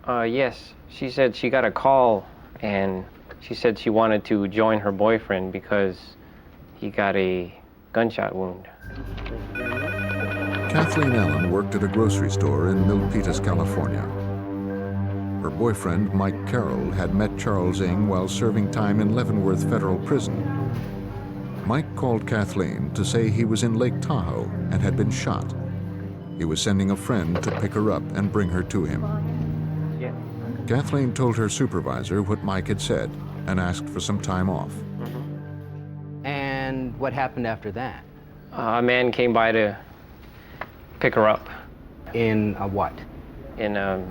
Yes. She said she got a call, and she said she wanted to join her boyfriend because he got a gunshot wound. Kathleen Allen worked at a grocery store in Milpitas, California. Her boyfriend, Mike Carroll, had met Charles Ng while serving time in Leavenworth Federal Prison. Mike called Kathleen to say he was in Lake Tahoe and had been shot. He was sending a friend to pick her up and bring her to him. Kathleen told her supervisor what Mike had said and asked for some time off. And what happened after that? A man came by to pick her up. In a what? In a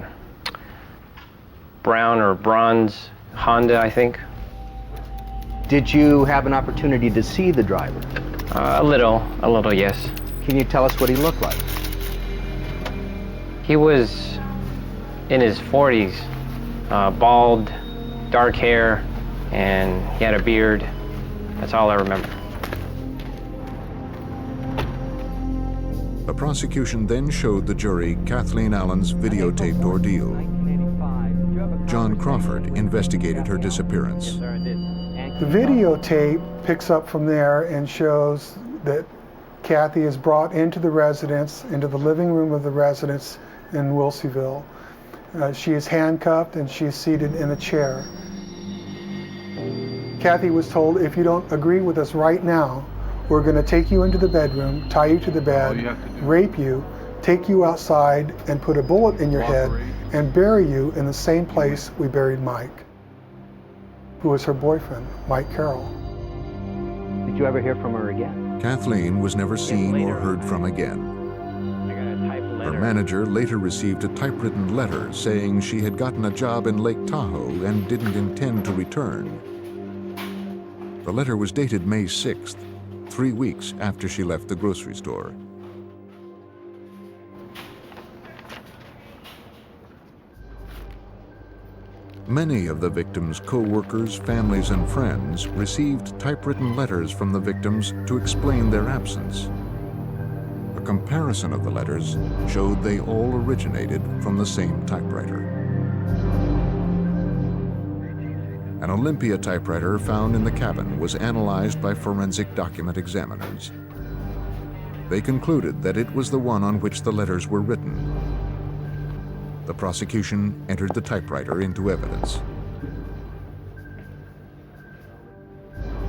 brown or bronze Honda, I think. Did you have an opportunity to see the driver? A little, yes. Can you tell us what he looked like? He was in his 40s, bald, dark hair, and he had a beard. That's all I remember. The prosecution then showed the jury Kathleen Allen's videotaped ordeal. John Crawford investigated her disappearance. The videotape picks up from there and shows that Kathy is brought into the residence, into the living room of the residence in Wilseyville. She is handcuffed and she is seated in a chair. Kathy was told, if you don't agree with us right now, we're going to take you into the bedroom, tie you to the bed, rape you, take you outside and put a bullet in your head and bury you in the same place we buried Mike, who was her boyfriend, Mike Carroll. Did you ever hear from her again? Kathleen was never seen or heard from again. Her manager later received a typewritten letter saying she had gotten a job in Lake Tahoe and didn't intend to return. The letter was dated May 6th, 3 weeks after she left the grocery store. Many of the victims' co-workers, families, and friends received typewritten letters from the victims to explain their absence. A comparison of the letters showed they all originated from the same typewriter. An Olympia typewriter found in the cabin was analyzed by forensic document examiners. They concluded that it was the one on which the letters were written. The prosecution entered the typewriter into evidence.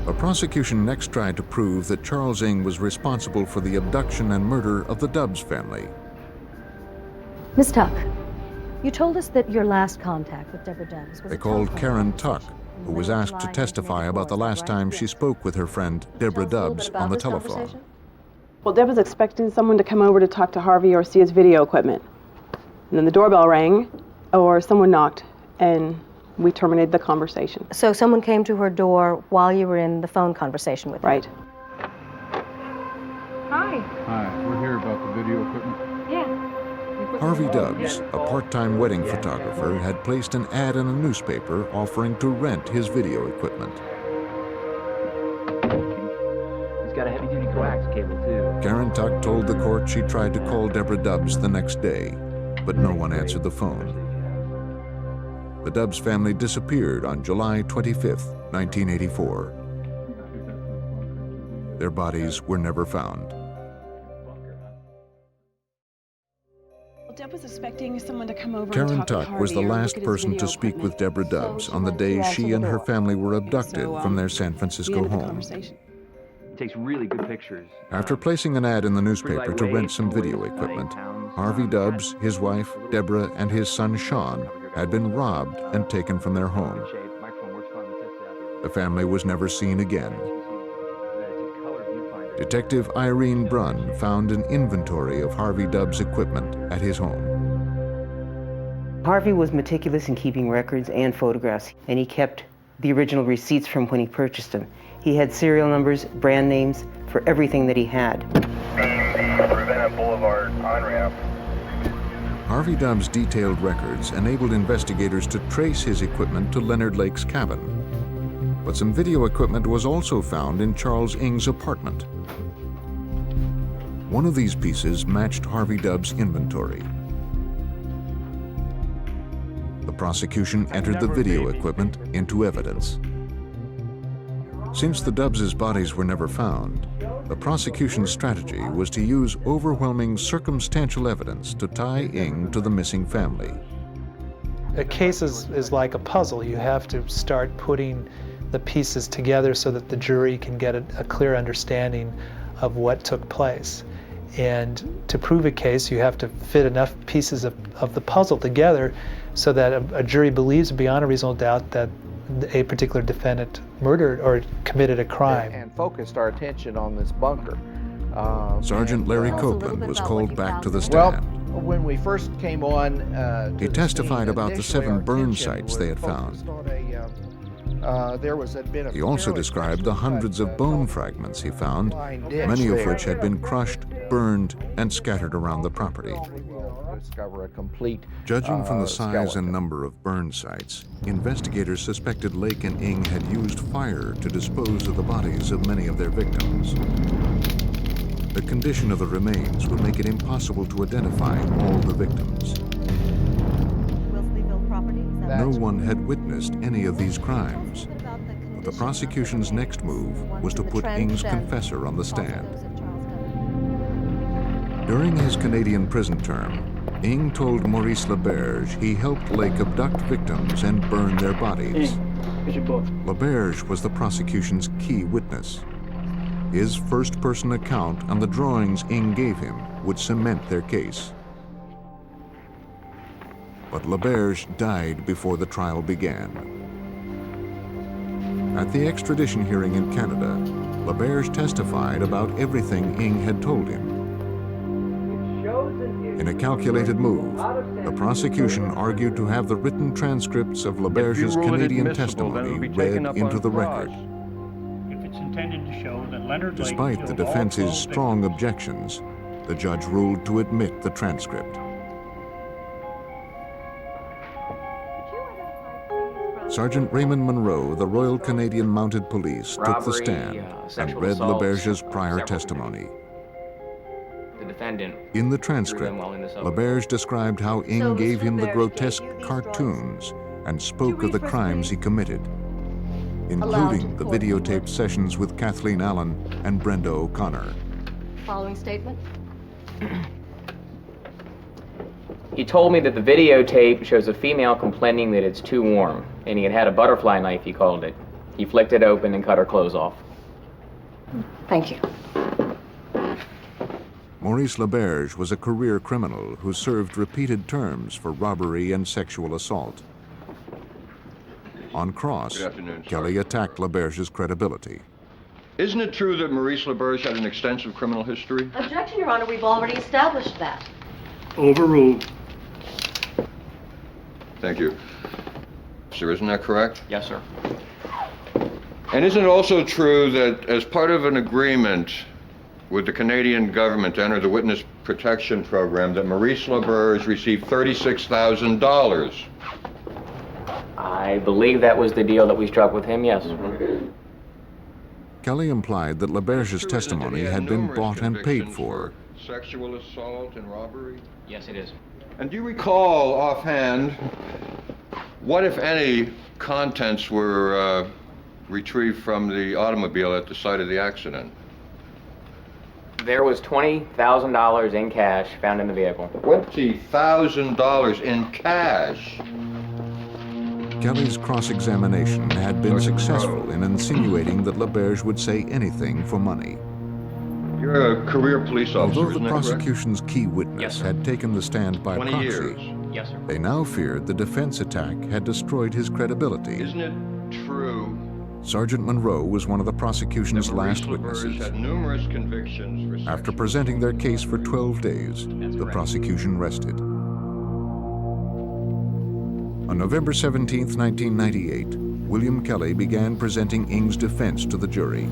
The prosecution next tried to prove that Charles Ng was responsible for the abduction and murder of the Dubs family. Miss Tuck, you told us that your last contact with Deborah Dubs was They called Karen Tuck, who was asked to testify about the last time she spoke with her friend Deborah Dubs on the telephone. Well, Deb was expecting someone to come over to talk to Harvey or see his video equipment. And then the doorbell rang, or someone knocked, and we terminated the conversation. So someone came to her door while you were in the phone conversation with her? Right. Hi. Hi, we're here about the video equipment. Yeah. Harvey Dubbs, a part-time wedding photographer, had placed an ad in a newspaper offering to rent his video equipment. He's got a heavy-duty coax cable, too. Karen Tuck told the court she tried to call Deborah Dubbs the next day, but no one answered the phone. The Dubbs family disappeared on July 25th, 1984. Their bodies were never found. Deb was expecting someone to come over Karen and talk Tuck with was the Harvey or last look at his person video to speak equipment. with Deborah Dubbs on the day she and her family were abducted from their San Francisco home. He takes really good pictures. After placing an ad in the newspaper to rent some video equipment, Harvey Dubbs, his wife, Deborah, and his son, Sean, had been robbed and taken from their home. The family was never seen again. Detective Irene Brunn found an inventory of Harvey Dubbs' equipment at his home. Harvey was meticulous in keeping records and photographs, and he kept the original receipts from when he purchased them. He had serial numbers, brand names for everything that he had. Ravenna Boulevard on-ramp. Harvey Dubbs' detailed records enabled investigators to trace his equipment to Leonard Lake's cabin. But some video equipment was also found in Charles Ng's apartment. One of these pieces matched Harvey Dubbs' inventory. The prosecution entered the video equipment into evidence. Since the Dubbs' bodies were never found, the prosecution's strategy was to use overwhelming circumstantial evidence to tie Ng to the missing family. A case is like a puzzle. You have to start putting the pieces together so that the jury can get a clear understanding of what took place. And to prove a case, you have to fit enough pieces of the puzzle together so that a jury believes beyond a reasonable doubt that a particular defendant murdered or committed a crime. And focused our attention on this bunker. Sergeant Larry Copeland was called back to the stand. Well, when we first came on, He testified about the 7 burn sites they had found. He also described the hundreds of bone fragments he found, many of which had been crushed, burned, and scattered around the property. Discover a complete, Judging from the size skeleton. and number of burn sites, investigators suspected Lake and Ng had used fire to dispose of the bodies of many of their victims. The condition of the remains would make it impossible to identify all the victims. No one had witnessed any of these crimes. But the prosecution's next move was to put Ng's confessor on the stand. During his Canadian prison term, Ng told Maurice LaBerge he helped Lake abduct victims and burn their bodies. LaBerge was the prosecution's key witness. His first-person account on the drawings Ng gave him would cement their case. But LaBerge died before the trial began. At the extradition hearing in Canada, LaBerge testified about everything Ng had told him. In a calculated move, the prosecution argued to have the written transcripts of LaBerge's Canadian testimony read into the record. If it's intended to show that Leonard Lake Despite the killed all defense's 12 strong objections, the judge ruled to admit the transcript. Sergeant Raymond Monroe, the Royal Canadian Mounted Police, took the stand and read LaBerge's prior testimony. The defendant. In the transcript, LaBerge described how Ng gave him the grotesque cartoons and spoke of the crimes he committed, including the videotaped sessions with Kathleen Allen and Brenda O'Connor. Following statement. He told me that the videotape shows a female complaining that it's too warm, and he had a butterfly knife, he called it. He flicked it open and cut her clothes off. Thank you. Maurice LaBerge was a career criminal who served repeated terms for robbery and sexual assault. On cross, Kelly attacked LaBerge's credibility. Isn't it true that Maurice LaBerge had an extensive criminal history? Objection, Your Honor. We've already established that. Overruled. Thank you. Sir, isn't that correct? Yes, sir. And isn't it also true that as part of an agreement with the Canadian government to enter the Witness Protection Program, that Maurice LaBerge received $36,000? I believe that was the deal that we struck with him, yes. Kelly implied that LaBerge's testimony had been bought and paid for. Sexual assault and robbery? Yes, it is. And do you recall offhand what, if any, contents were retrieved from the automobile at the site of the accident? There was $20,000 in cash found in the vehicle. $20,000 in cash? Kelly's cross-examination had been successful in insinuating that LaBerge would say anything for money. You're a career police officer, Although the isn't that prosecution's key witness had taken the stand by 20 proxy, years. Yes, sir. they now feared the defense attack had destroyed his credibility. Isn't it true Sergeant Monroe was one of the prosecution's that Maurice last LaBerge witnesses. had numerous convictions for After presenting their case for 12 days, the prosecution rested. On November 17, 1998, William Kelly began presenting Ng's defense to the jury.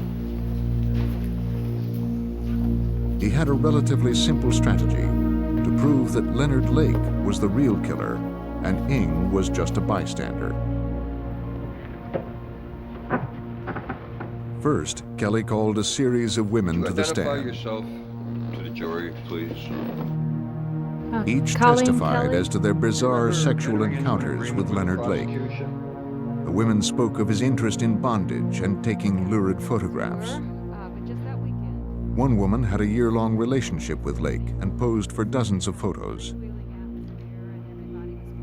He had a relatively simple strategy to prove that Leonard Lake was the real killer and Ng was just a bystander. First, Kelly called a series of women to the identify stand. yourself to the jury, please? Each Colleen testified Kelly? as to their bizarre sexual encounters with Leonard Lake. The women spoke of his interest in bondage and taking lurid photographs. One woman had a year-long relationship with Lake and posed for dozens of photos.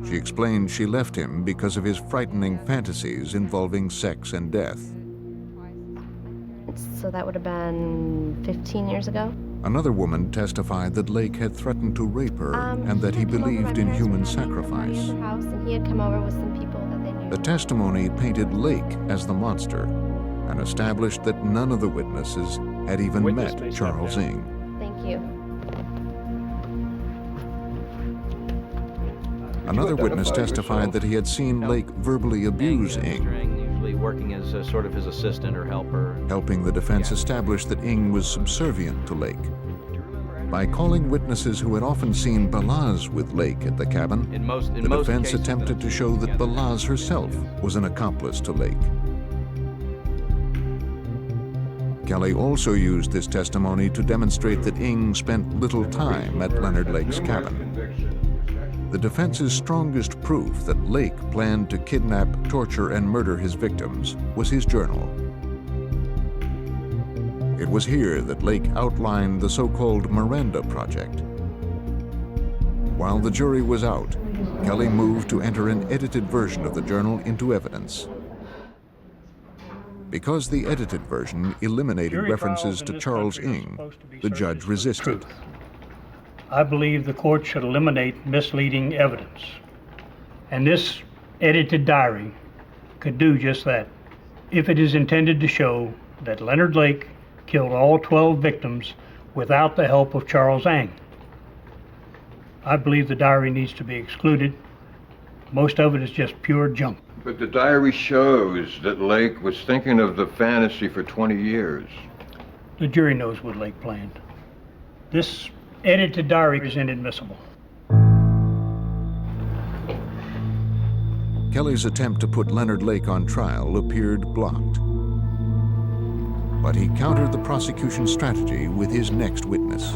She explained she left him because of his frightening fantasies involving sex and death. So that would have been 15 years ago? Another woman testified that Lake had threatened to rape her and that he believed in human sacrifice. House, and he had come over with some people that they knew. The testimony painted Lake as the monster and established that none of the witnesses had even met Charles Ng. Thank you. Another witness testified that he had seen Lake verbally abuse Ng, usually working as sort of his assistant or helper. helping the defense establish that Ng was subservient to Lake. By calling witnesses who had often seen Balaz with Lake at the cabin, the defense attempted to show that Balaz herself was an accomplice to Lake. Kelly also used this testimony to demonstrate that Ng spent little time at Leonard Lake's cabin. The defense's strongest proof that Lake planned to kidnap, torture, and murder his victims was his journal. It was here that Lake outlined the so-called Miranda Project. While the jury was out, Kelly moved to enter an edited version of the journal into evidence. Because the edited version eliminated references to Charles Ng, the judge resisted. I believe the court should eliminate misleading evidence. And this edited diary could do just that, if it is intended to show that Leonard Lake killed all 12 victims without the help of Charles Ng. I believe the diary needs to be excluded. Most of it is just pure junk. But the diary shows that Lake was thinking of the fantasy for 20 years. The jury knows what Lake planned. This edited diary is inadmissible. Kelly's attempt to put Leonard Lake on trial appeared blocked. But he countered the prosecution's strategy with his next witness.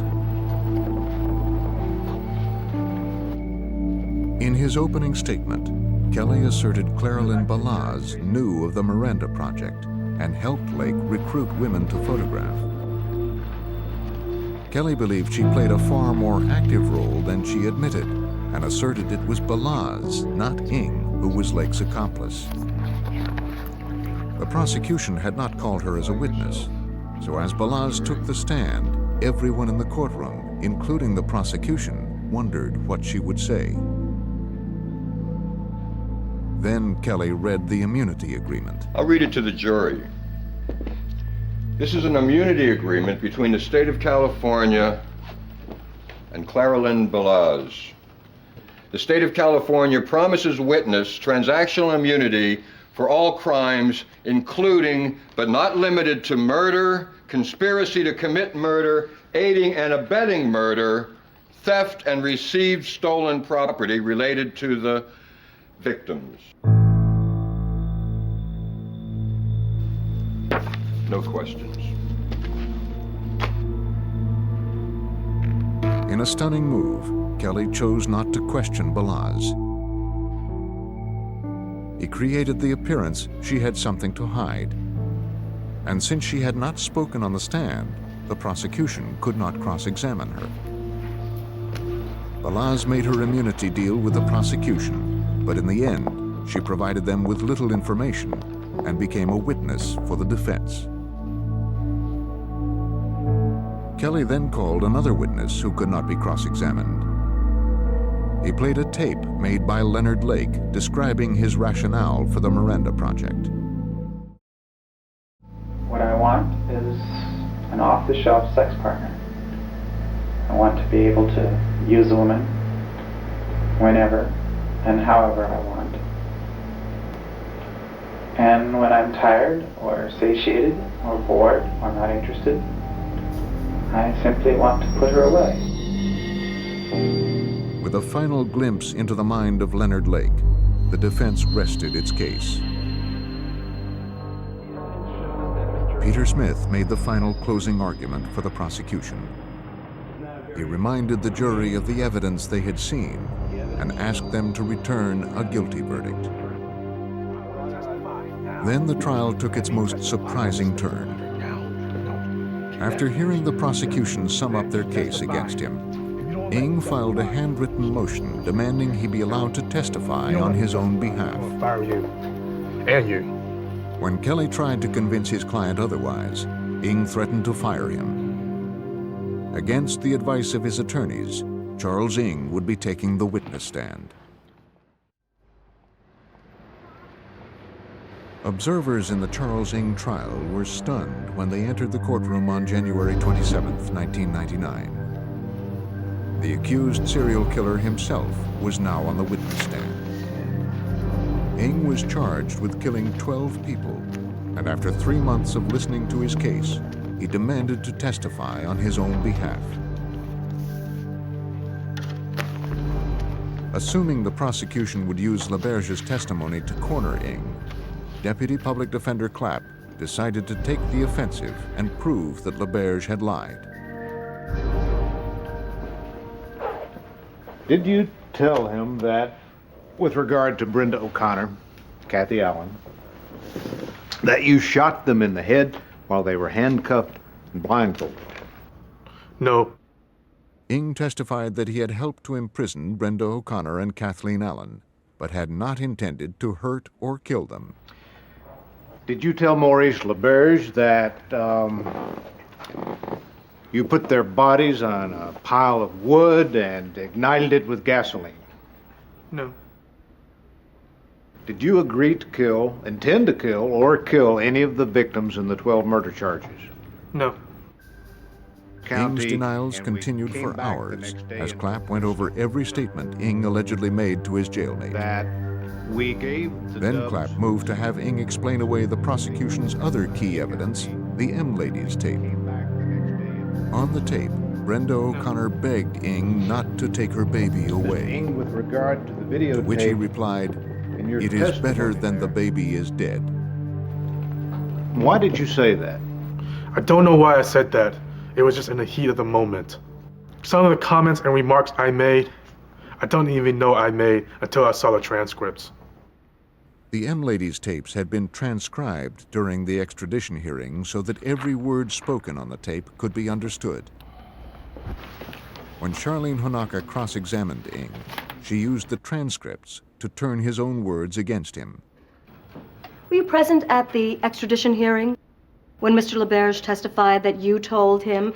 In his opening statement, Kelly asserted Claralyn Balaz knew of the Miranda Project and helped Lake recruit women to photograph. Kelly believed she played a far more active role than she admitted and asserted it was Balaz, not Ng, who was Lake's accomplice. The prosecution had not called her as a witness, so as Balaz took the stand, everyone in the courtroom, including the prosecution, wondered what she would say. Then Kelly read the immunity agreement. I'll read it to the jury. This is an immunity agreement between the state of California and Claralyn Balaz. the state of California promises witness transactional immunity for all crimes, including but not limited to murder, conspiracy to commit murder, aiding and abetting murder, theft and received stolen property related to the victims. No questions. In a stunning move, Kelly chose not to question Balazs. He created the appearance she had something to hide. And since she had not spoken on the stand, the prosecution could not cross-examine her. Balazs made her immunity deal with the prosecution, but in the end, she provided them with little information and became a witness for the defense. Kelly then called another witness who could not be cross-examined. He played a tape made by Leonard Lake describing his rationale for the Miranda Project. What I want is an off-the-shelf sex partner. I want to be able to use a woman whenever and however I want. And when I'm tired or satiated or bored or not interested, I simply want to put her away. With a final glimpse into the mind of Leonard Lake, the defense rested its case. Peter Smith made the final closing argument for the prosecution. He reminded the jury of the evidence they had seen and asked them to return a guilty verdict. Then the trial took its most surprising turn. After hearing the prosecution sum up their case against him, Ng filed a handwritten motion demanding he be allowed to testify on his own behalf. Fire you. And you. When Kelly tried to convince his client otherwise, Ng threatened to fire him. Against the advice of his attorneys, Charles Ng would be taking the witness stand. Observers in the Charles Ng trial were stunned when they entered the courtroom on January 27, 1999. The accused serial killer himself was now on the witness stand. Ng was charged with killing 12 people, and after 3 months of listening to his case, he demanded to testify on his own behalf. Assuming the prosecution would use LaBerge's testimony to corner Ng, Deputy Public Defender Clapp decided to take the offensive and prove that LaBerge had lied. Did you tell him that, with regard to Brenda O'Connor, Kathy Allen, that you shot them in the head while they were handcuffed and blindfolded? No. Ng testified that he had helped to imprison Brenda O'Connor and Kathleen Allen, but had not intended to hurt or kill them. Did you tell Maurice LaBerge that you put their bodies on a pile of wood and ignited it with gasoline? No. Did you agree to kill, intend to kill, or kill any of the victims in the 12 murder charges? No. Ng's denials continued for hours as Clapp went over every statement Ng allegedly made to his jailmate. Then Clapp moved to have Ng explain away the prosecution's other key evidence, the M Ladies tape. On the tape, Brenda O'Connor begged Ng not to take her baby away, With regard to the videotape, to which he replied, "It is better than the baby is dead." Why did you say that? I don't know why I said that. It was just in the heat of the moment. Some of the comments and remarks I made, I don't even know I made until I saw the transcripts. The M Ladies tapes had been transcribed during the extradition hearing so that every word spoken on the tape could be understood. When Charlene Honaka cross-examined Ng, she used the transcripts to turn his own words against him. Were you present at the extradition hearing when Mr. LaBerge testified that you told him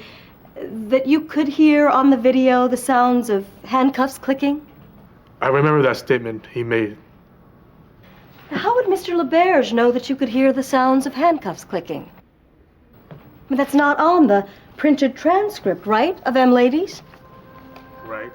that you could hear on the video the sounds of handcuffs clicking? I remember that statement he made. Now, how would Mr. LaBerge know that you could hear the sounds of handcuffs clicking? I mean, that's not on the printed transcript, right, of M Ladies? Right.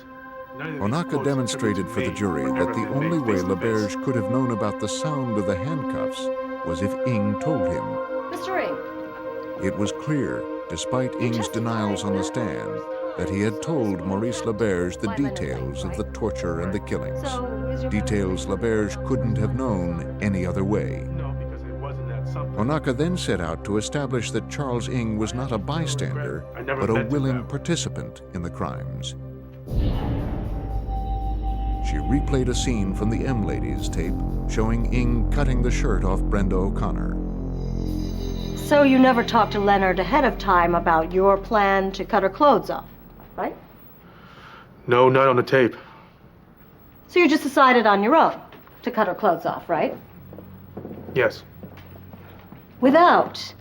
Onaka demonstrated for the jury that the only way LaBerge could have known about the sound of the handcuffs was if Ng told him. Mr. Ng. It was clear, despite Ng's denials on the stand, that he had told Maurice LaBerge the details of the torture and the killings. Details LaBerge couldn't have known any other way. Onaka then set out to establish that Charles Ng was not a bystander, but a willing participant in the crimes. She replayed a scene from the M Ladies tape showing Ng cutting the shirt off Brenda O'Connor. So you never talked to Leonard ahead of time about your plan to cut her clothes off, right? No, not on the tape. So you just decided on your own to cut her clothes off, right? Yes. Without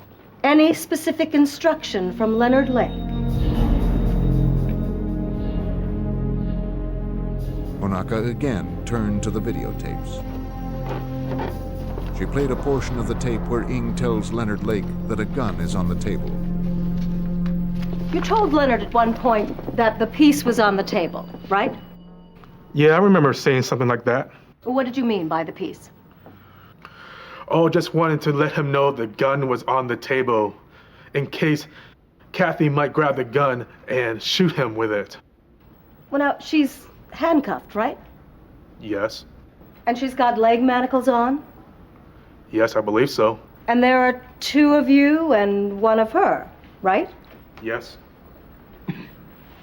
any specific instruction from Leonard Lake. Onaka again turned to the videotapes. She played a portion of the tape where Ng tells Leonard Lake that a gun is on the table. You told Leonard at one point that the piece was on the table, right? Yeah, I remember saying something like that. What did you mean by the piece? Oh, just wanted to let him know the gun was on the table in case Kathy might grab the gun and shoot him with it. Well, now, she's handcuffed, right? Yes. And she's got leg manacles on? Yes, I believe so. And there are two of you and one of her, right? Yes.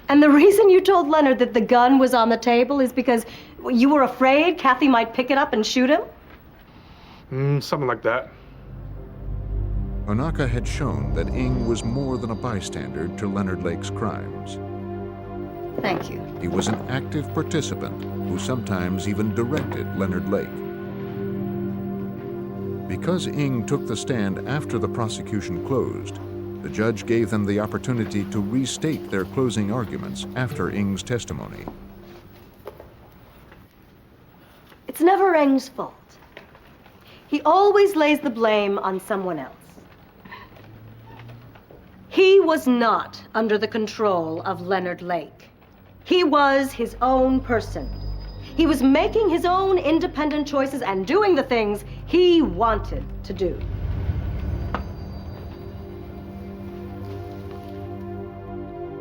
And the reason you told Leonard that the gun was on the table is because you were afraid Kathy might pick it up and shoot him? Something like that. Onaka had shown that Ng was more than a bystander to Leonard Lake's crimes. Thank you. He was an active participant who sometimes even directed Leonard Lake. Because Ng took the stand after the prosecution closed, the judge gave them the opportunity to restate their closing arguments after Ng's testimony. It's never Ng's fault. He always lays the blame on someone else. He was not under the control of Leonard Lake. He was his own person. He was making his own independent choices and doing the things he wanted to do.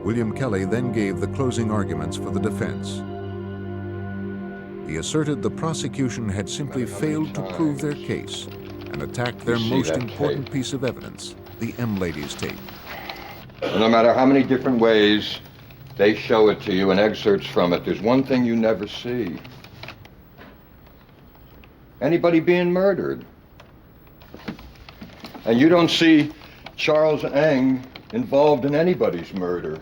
William Kelly then gave the closing arguments for the defense. He asserted the prosecution had simply failed to prove their case and attacked their most important piece of evidence, the M Ladies tape. And no matter how many different ways they show it to you and excerpts from it, there's one thing you never see. Anybody being murdered. And you don't see Charles Ng involved in anybody's murder.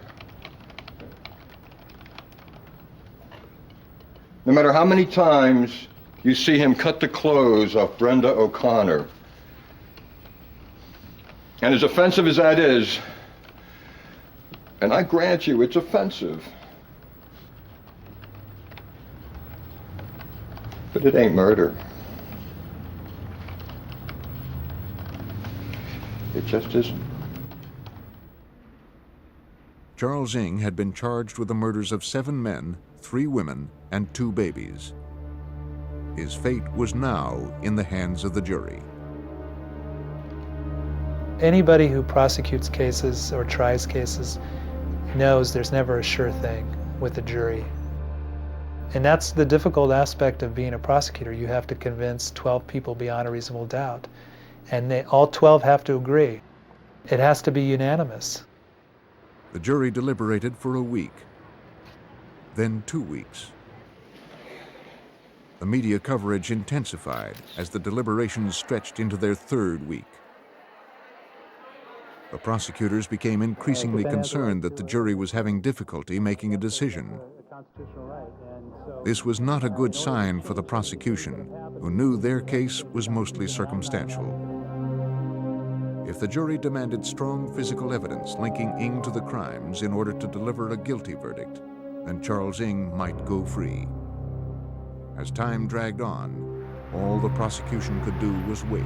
No matter how many times you see him cut the clothes off Brenda O'Connor. And as offensive as that is, and I grant you it's offensive, but it ain't murder. It just isn't. Charles Ng had been charged with the murders of 7 men, 3 women, and 2 babies. His fate was now in the hands of the jury. Anybody who prosecutes cases or tries cases knows there's never a sure thing with a jury. And that's the difficult aspect of being a prosecutor. You have to convince 12 people beyond a reasonable doubt. And all 12 have to agree. It has to be unanimous. The jury deliberated for a week, then 2 weeks. The media coverage intensified as the deliberations stretched into their 3rd week. The prosecutors became increasingly concerned that the jury was having difficulty making a decision. This was not a good sign for the prosecution, who knew their case was mostly circumstantial. If the jury demanded strong physical evidence linking Ng to the crimes in order to deliver a guilty verdict, then Charles Ng might go free. As time dragged on, all the prosecution could do was wait.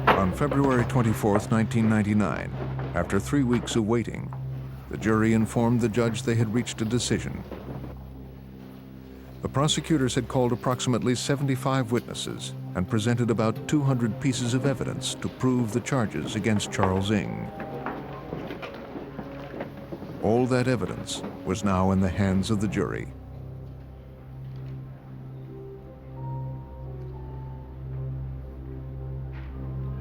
On February 24, 1999, After 3 weeks of waiting, the jury informed the judge they had reached a decision. The prosecutors had called approximately 75 witnesses and presented about 200 pieces of evidence to prove the charges against Charles Ng. All that evidence was now in the hands of the jury.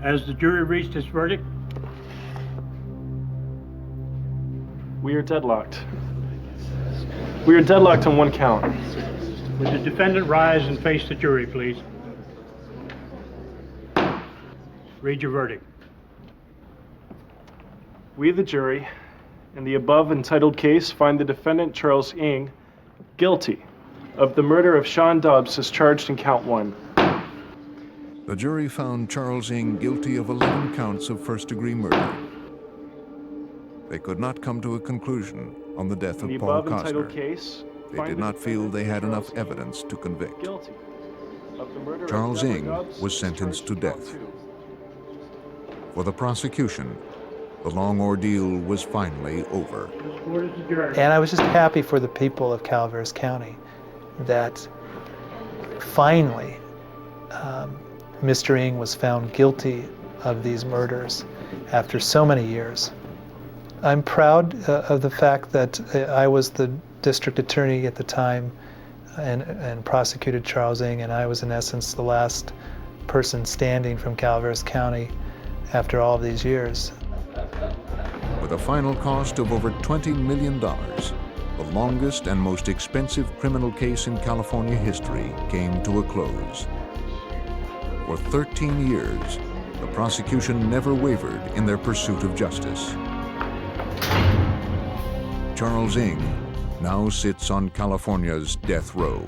Has the jury reached its verdict? We are deadlocked. We are deadlocked on one count. Would the defendant rise and face the jury, please? Read your verdict. We, the jury, in the above entitled case, find the defendant, Charles Ng, guilty of the murder of Sean Dubs as charged in count 1. The jury found Charles Ng guilty of 11 counts of first-degree murder. They could not come to a conclusion on the death of Paul Costner. They did not feel they had enough evidence to convict. Charles Ng was sentenced to death. For the prosecution, the long ordeal was finally over. And I was just happy for the people of Calaveras County that finally Mr. Ng was found guilty of these murders after so many years. I'm proud of the fact that I was the district attorney at the time and prosecuted Charles Ng, and I was in essence the last person standing from Calaveras County after all of these years. With a final cost of over $20 million, the longest and most expensive criminal case in California history came to a close. For 13 years, the prosecution never wavered in their pursuit of justice. Charles Ng now sits on California's death row.